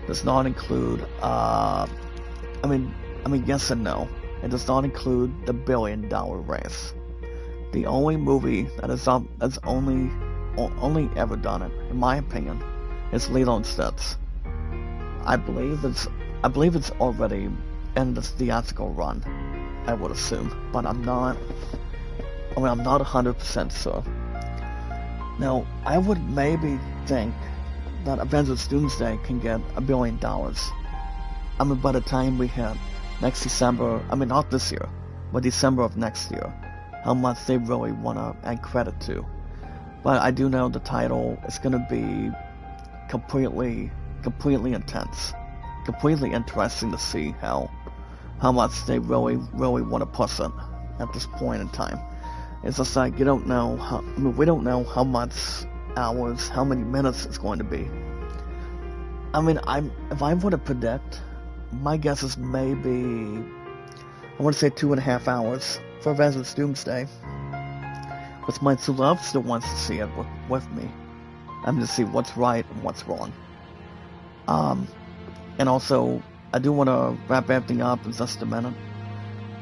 does not include, I mean, yes and no. It does not include the $1 billion race. The only movie that's only ever done it, in my opinion, is Lilo and Stitch. I believe it's already in the theatrical run, I would assume, but I'm not 100% sure. Now, I would maybe think that Avengers Doomsday can get $1 billion. I mean, by the time we hit next December, I mean, not this year, but December of next year, how much they really want to add credit to. But I do know the title is going to be completely intense, completely interesting to see how much they really want to push it at this point in time. It's just like we don't know how much hours, how many minutes it's going to be. I mean, if I were to predict, my guess is maybe, I want to say 2.5 hours for Avengers Doomsday. But my true love still wants to see it with me. I'm going to see what's right and what's wrong. And also, I do want to wrap everything up in just a minute,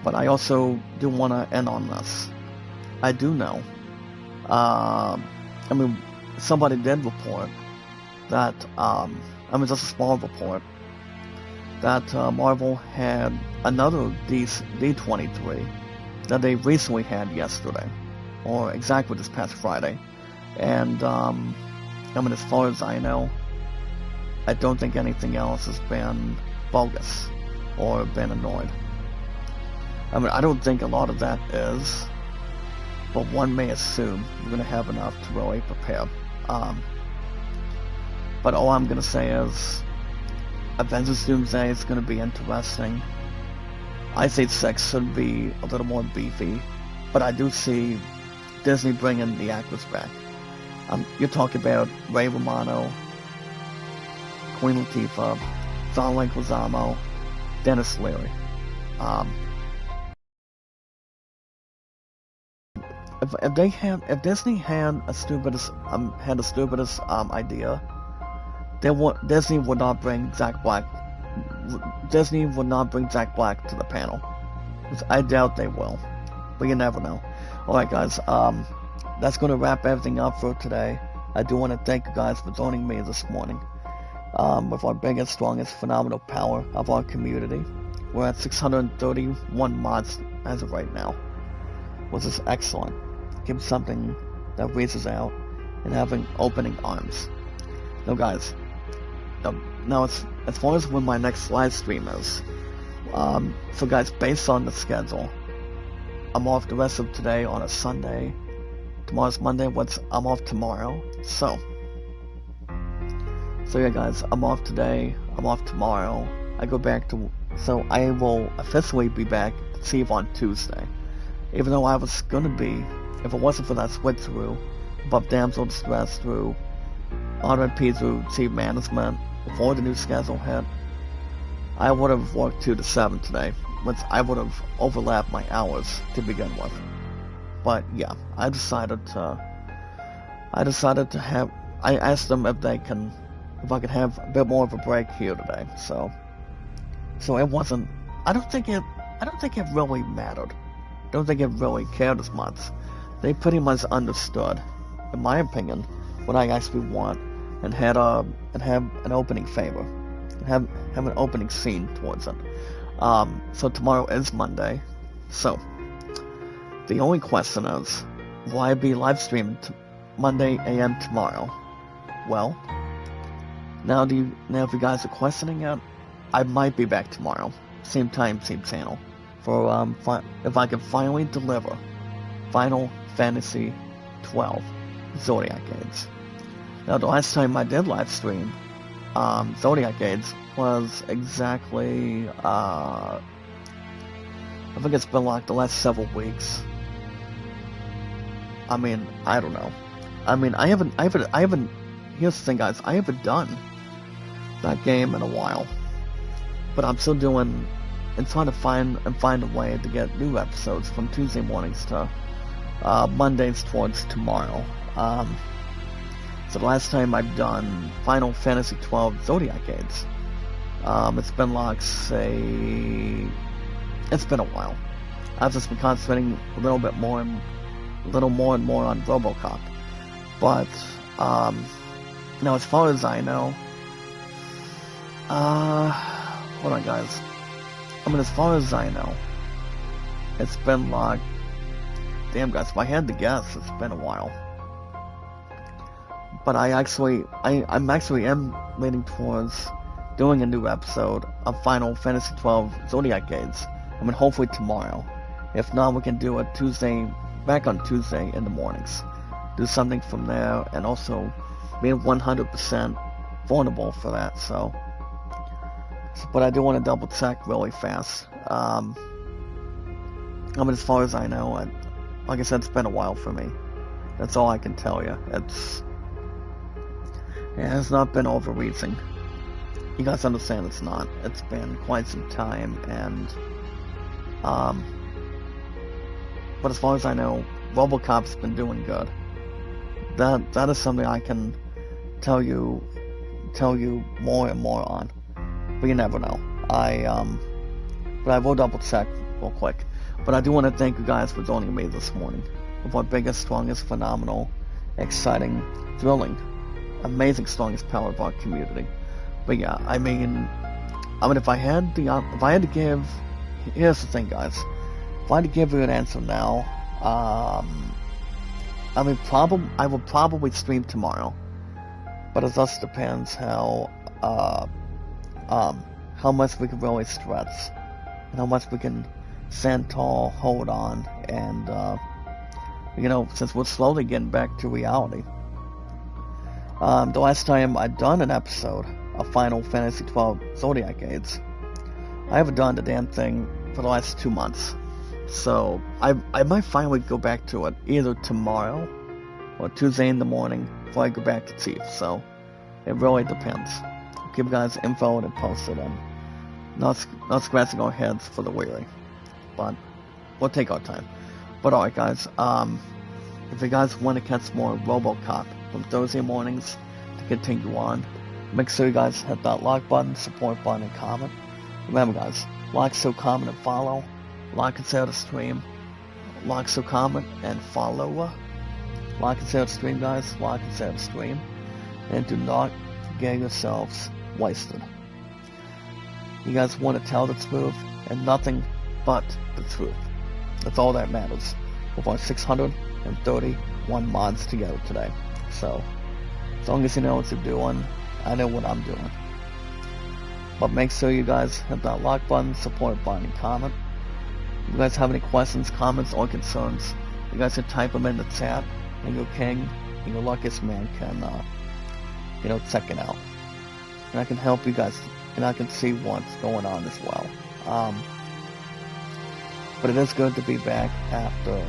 but I also do want to end on this. I do know, somebody did report that, just a small report, that Marvel had another D23 that they recently had yesterday, or exactly this past Friday. And, as far as I know, I don't think anything else has been bogus or been annoyed. I don't think a lot of that is, but one may assume you're going to have enough to really prepare. But all I'm going to say is, Avengers Doomsday is going to be interesting. Ice Age 6 should be a little more beefy, but I do see Disney bringing the actors back. You're talking about Ray Romano, Queen Latifah, John Leguizamo, Dennis Leary. If Disney had a stupidest idea, Disney would not bring Jack Black. Disney would not bring Jack Black to the panel, which I doubt they will, but you never know. All right, guys. That's going to wrap everything up for today. I do want to thank you guys for joining me this morning. With our biggest, strongest, phenomenal power of our community. We're at 631 mods as of right now, which is excellent. Give something that reaches out and having opening arms. Now, guys. Now, as far as when my next live stream is, so guys, based on the schedule, I'm off the rest of today on a Sunday. Tomorrow's Monday. I'm off tomorrow. So yeah, guys, I'm off today. I'm off tomorrow. I go back to. So I will officially be back to Steve on Tuesday. Even though I was gonna be, if it wasn't for that switch through, above Damsel Distress through RMP through Team Management before the new schedule hit, I would have worked 2 to 7 today, which I would have overlapped my hours to begin with. But yeah, I decided to have. I asked them if I could have a bit more of a break here today. So it wasn't. I don't think it really mattered. I don't think it really cared as much. They pretty much understood, in my opinion, what I actually want, and have an opening favor, and have an opening scene towards it. So tomorrow is Monday. So the only question is, will I be live streaming Monday AM tomorrow? Well, now if you guys are questioning it, I might be back tomorrow, same time, same channel, for if I can finally deliver Final Fantasy 12 Zodiac Age. Now, the last time I did live stream Zodiac Age was exactly I think it's been like the last several weeks. I don't know. I haven't. Here's the thing, guys. I haven't done that game in a while, but I'm still doing and trying to find a way to get new episodes from Tuesday mornings to Mondays towards tomorrow. So the last time I've done Final Fantasy 12 Zodiac Age, it's been like, it's been a while. I've just been concentrating a little more and more on Robocop. But, now as far as I know, hold on, guys. As far as I know, it's been like, damn, guys, if I had to guess, it's been a while. But I'm actually leaning towards doing a new episode of Final Fantasy 12 Zodiac Age. Hopefully tomorrow. If not, we can do it back on Tuesday in the mornings. Do something from there, and also be 100% vulnerable for that, so. But I do want to double check really fast. As far as I know, like I said, it's been a while for me. That's all I can tell you. It has not been overreaching. You guys understand it's not. It's been quite some time, and but as far as I know, Robocop's been doing good. That is something I can tell you more and more on. but you never know. But I will double check real quick. But I do want to thank you guys for joining me this morning with our biggest, strongest, phenomenal, exciting, thrilling, amazing, strongest power of our community. But yeah, I mean, if I had to give, here's the thing, guys. If I had to give you an answer now, I will probably stream tomorrow, but it just depends how much we can really stretch, and how much we can stand tall, hold on, and since we're slowly getting back to reality. The last time I'd done an episode of Final Fantasy XII Zodiac Age, I haven't done the damn thing for the last 2 months. So I might finally go back to it either tomorrow or Tuesday in the morning before I go back to Chief. So it really depends. I'll give you guys info and post it, and not scratching our heads for the weary. But we'll take our time. But alright, guys, if you guys want to catch more Robocop from Thursday mornings to continue on, make sure you guys hit that like button, support button, and comment. Remember, guys, like, so, comment, and follow. Like and share the stream. Like, so, comment, and follow. Like and share the stream, guys. Like and share the stream. And do not get yourselves wasted. You guys want to tell the truth, and nothing but the truth. That's all that matters. With our 631 mods together today. So, as long as you know what you're doing, I know what I'm doing. But make sure you guys hit that like button, support button, and comment. If you guys have any questions, comments, or concerns, you guys can type them in the chat, and your king and your luckiest man can, check it out. And I can help you guys, and I can see what's going on as well. But it is good to be back after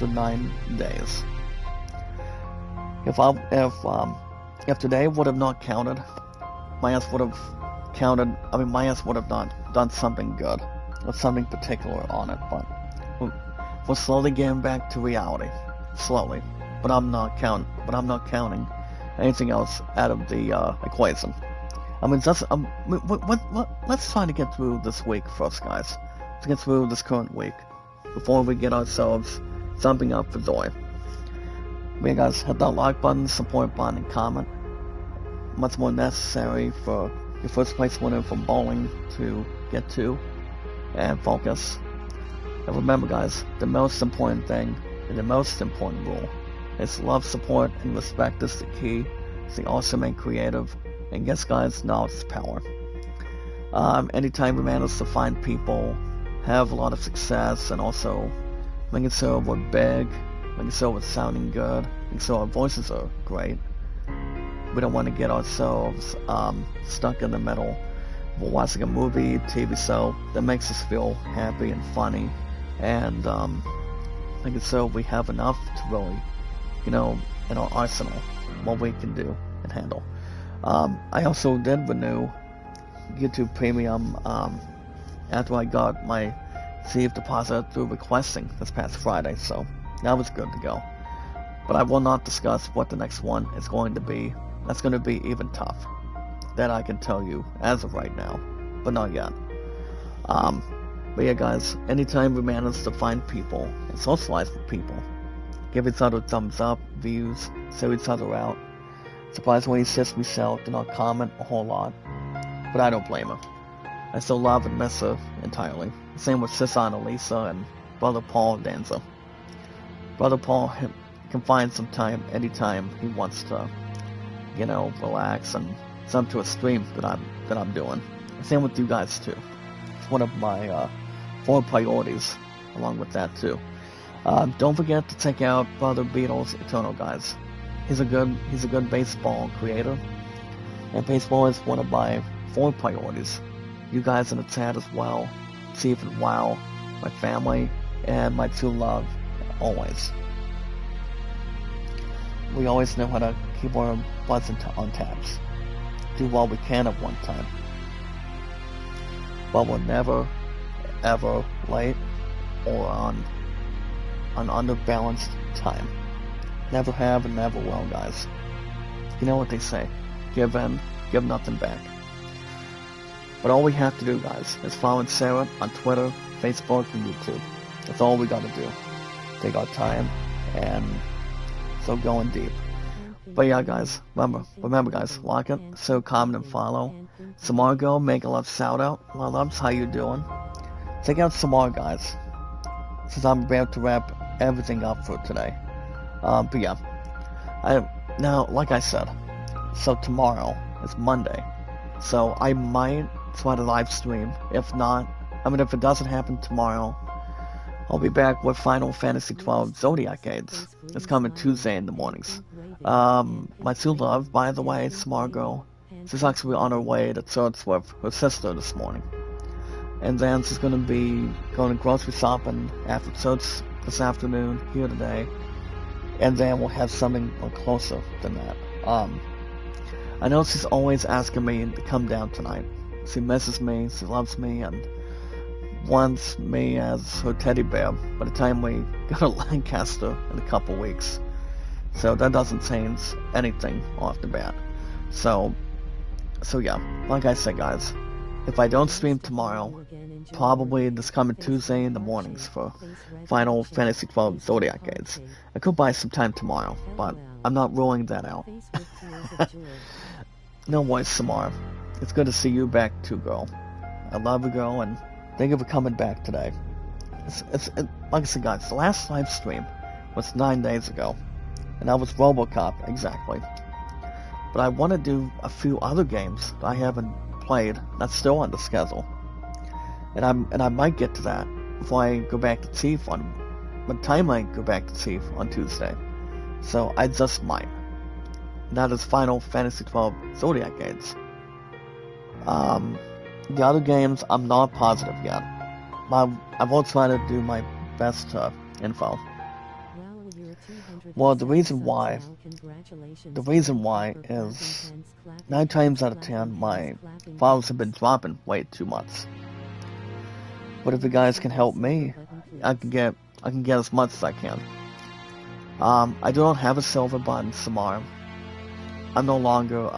9 days. If today would have not counted, my ass would have not done something good or something particular on it. But we're slowly getting back to reality, slowly. But I'm not counting anything else out of the equation. Let's try to get through this week first, guys. Let's get through this current week before we get ourselves jumping up for joy. But yeah, guys, hit that like button, support button, and comment. Much more necessary for your first place winner from bowling to get to and focus. And remember, guys, the most important thing and the most important rule is love, support, and respect is the key. Stay awesome and creative. And yes, guys, knowledge is power. Anytime we manage to find people, have a lot of success, and also making sure we're big, making sure we're sounding good, making sure our voices are great. We don't want to get ourselves stuck in the middle of watching a movie, TV show that makes us feel happy and funny, and making sure we have enough to really, in our arsenal, what we can do and handle. I also did renew YouTube Premium after I got my safe deposit through requesting this past Friday, so that was good to go. But I will not discuss what the next one is going to be. That's going to be even tough. That I can tell you as of right now, but not yet. But yeah, guys, anytime we manage to find people and socialize with people, give each other thumbs up, views, show each other out. Surprisingly, Sis Michelle did not comment a whole lot, but I don't blame her. I still love and miss her entirely. Same with Sis Annalisa and Brother Paul Danza. Brother Paul can find some time anytime he wants to, relax and jump to a stream that I'm doing. Same with you guys too. It's one of my 4 priorities along with that too. Don't forget to check out Brother Beatles Eternal, guys. He's a good baseball creator, and baseball is one of my 4 priorities. You guys in the chat as well. See if it wow my family and my true love always. We always know how to keep our butts on taps. Do what we can at one time. But we're never, ever late or on underbalanced time. Never have and never will, guys. You know what they say. Give in, give nothing back. But all we have to do, guys, is follow Sarah on Twitter, Facebook, and YouTube. That's all we gotta do. Take our time and so going deep. But yeah, guys, remember guys, like it, so comment and follow. Samargo, make a love shout out. Loves, how you doing? Check out Samar, guys, since I'm about to wrap everything up for today. But yeah, now, like I said, so tomorrow is Monday, so I might try to live stream. If not, if it doesn't happen tomorrow, I'll be back with Final Fantasy XII Zodiac Aids. It's coming Tuesday in the mornings. My true love, by the way, Smargo, she's actually on her way to church with her sister this morning. And then she's going to be going grocery shopping after church this afternoon, here today. And then we'll have something closer than that. I know she's always asking me to come down tonight. She misses me, she loves me, and wants me as her teddy bear by the time we go to Lancaster in a couple weeks. So that doesn't change anything off the bat. So yeah, like I said, guys, if I don't stream tomorrow, probably this coming Tuesday in the mornings for Final Fantasy XII Zodiac Aids. I could buy some time tomorrow, but I'm not ruling that out. No worries, Samar. It's good to see you back too, girl. I love you, girl, and thank you for coming back today. Like I said, guys, the last live stream was 9 days ago, and that was Robocop, exactly. But I want to do a few other games that I haven't played that's still on the schedule. And I might get to that before I go back to Chief by the time I go back to Chief on Tuesday. So I just might. And that is Final Fantasy XII Zodiac Aids. The other games, I'm not positive yet. I will try to do my best info. Well, the reason why is 9 times out of 10, my files have been dropping way too much. But if you guys can help me, I can get as much as I can. I don't have a silver button, Samar. I'm no longer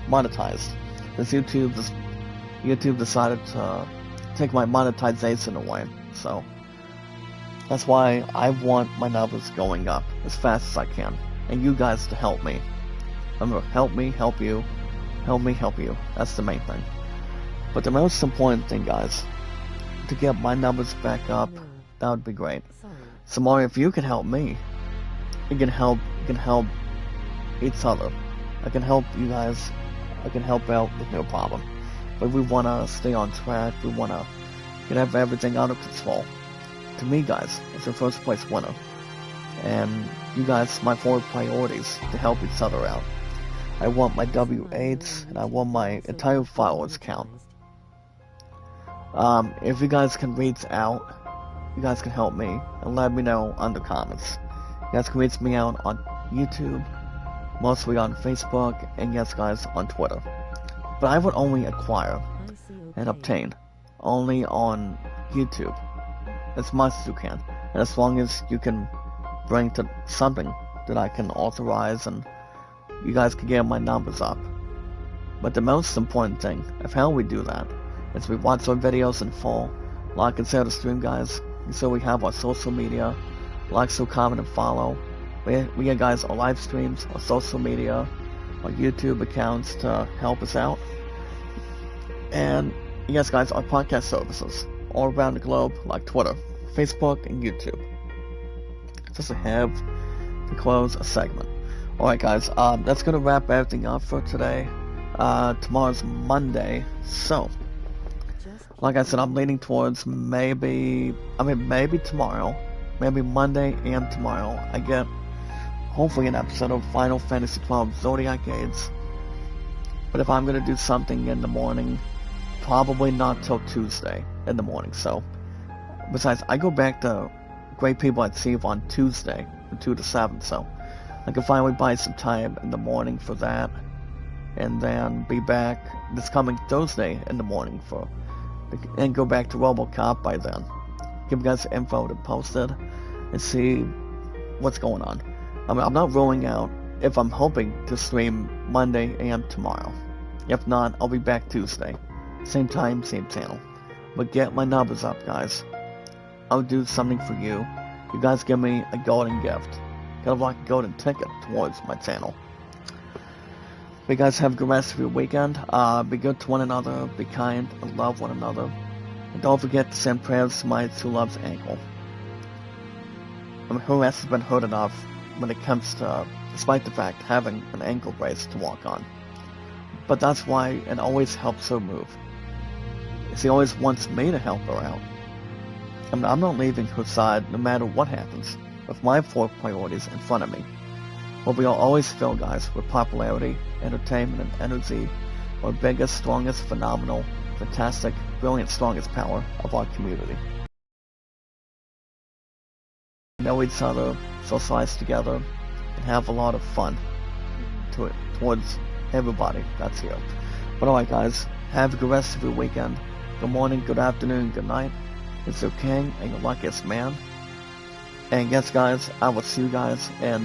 monetized. Because YouTube decided to take my monetization away, so that's why I want my numbers going up as fast as I can, and you guys to help me. Remember, help me, help you, help me, help you. That's the main thing. But the most important thing, guys, to get my numbers back up, that would be great. Samari, if you can help me, you can help each other. I can help you guys. I can help out with no problem. But we want to stay on track. We want to have everything under control. To me, guys, it's the first place winner. And you guys, my 4 priorities to help each other out. I want my W8s, and I want my entire followers count. If you guys can reach out, you guys can help me, and let me know in the comments. You guys can reach me out on YouTube, mostly on Facebook, and yes, guys, on Twitter. But I would only acquire and obtain only on YouTube, as much as you can, and as long as you can bring to something that I can authorize and you guys can get my numbers up. But the most important thing of how we do that is we watch our videos in full, like and share the stream, guys, so we have our social media, like, so, comment, and follow. We get, guys, our live streams, our social media, our YouTube accounts to help us out. And yes, guys, our podcast services all around the globe, like Twitter, Facebook, and YouTube. Just to have to close a segment. Alright, guys, that's gonna wrap everything up for today. Tomorrow's Monday, so like I said, I'm leaning towards maybe tomorrow, maybe Monday and tomorrow, I get hopefully an episode of Final Fantasy XII Zodiac Aids. But if I'm gonna do something in the morning, probably not till Tuesday in the morning. So besides, I go back to Great People at Sea on Tuesday from 2 to 7, so I can finally buy some time in the morning for that, and then be back this coming Thursday in the morning and go back to Robocop by then. Give you guys info to post it and see what's going on. I'm not ruling out if I'm hoping to stream Monday and tomorrow. If not, I'll be back Tuesday. Same time, same channel. But get my numbers up, guys. I'll do something for you. You guys give me a golden gift. Kind of like a golden ticket towards my channel. You guys have a good rest of your weekend. Be good to one another, be kind, and love one another. And don't forget to send prayers to my true love's ankle. I mean, who else has been hurt enough when it comes to, despite the fact, having an ankle brace to walk on. But that's why it always helps her move. She always wants me to help her out. I mean, I'm not leaving her side no matter what happens, with my 4 priorities in front of me. What we will always fill, guys, with popularity, entertainment, and energy, our biggest, strongest, phenomenal, fantastic, brilliant, strongest power of our community. Know each other, socialize together, and have a lot of fun towards everybody that's here. But alright, guys, have a good rest of your weekend. Good morning, good afternoon, good night. It's your king and your luckiest man. And yes, guys, I will see you guys in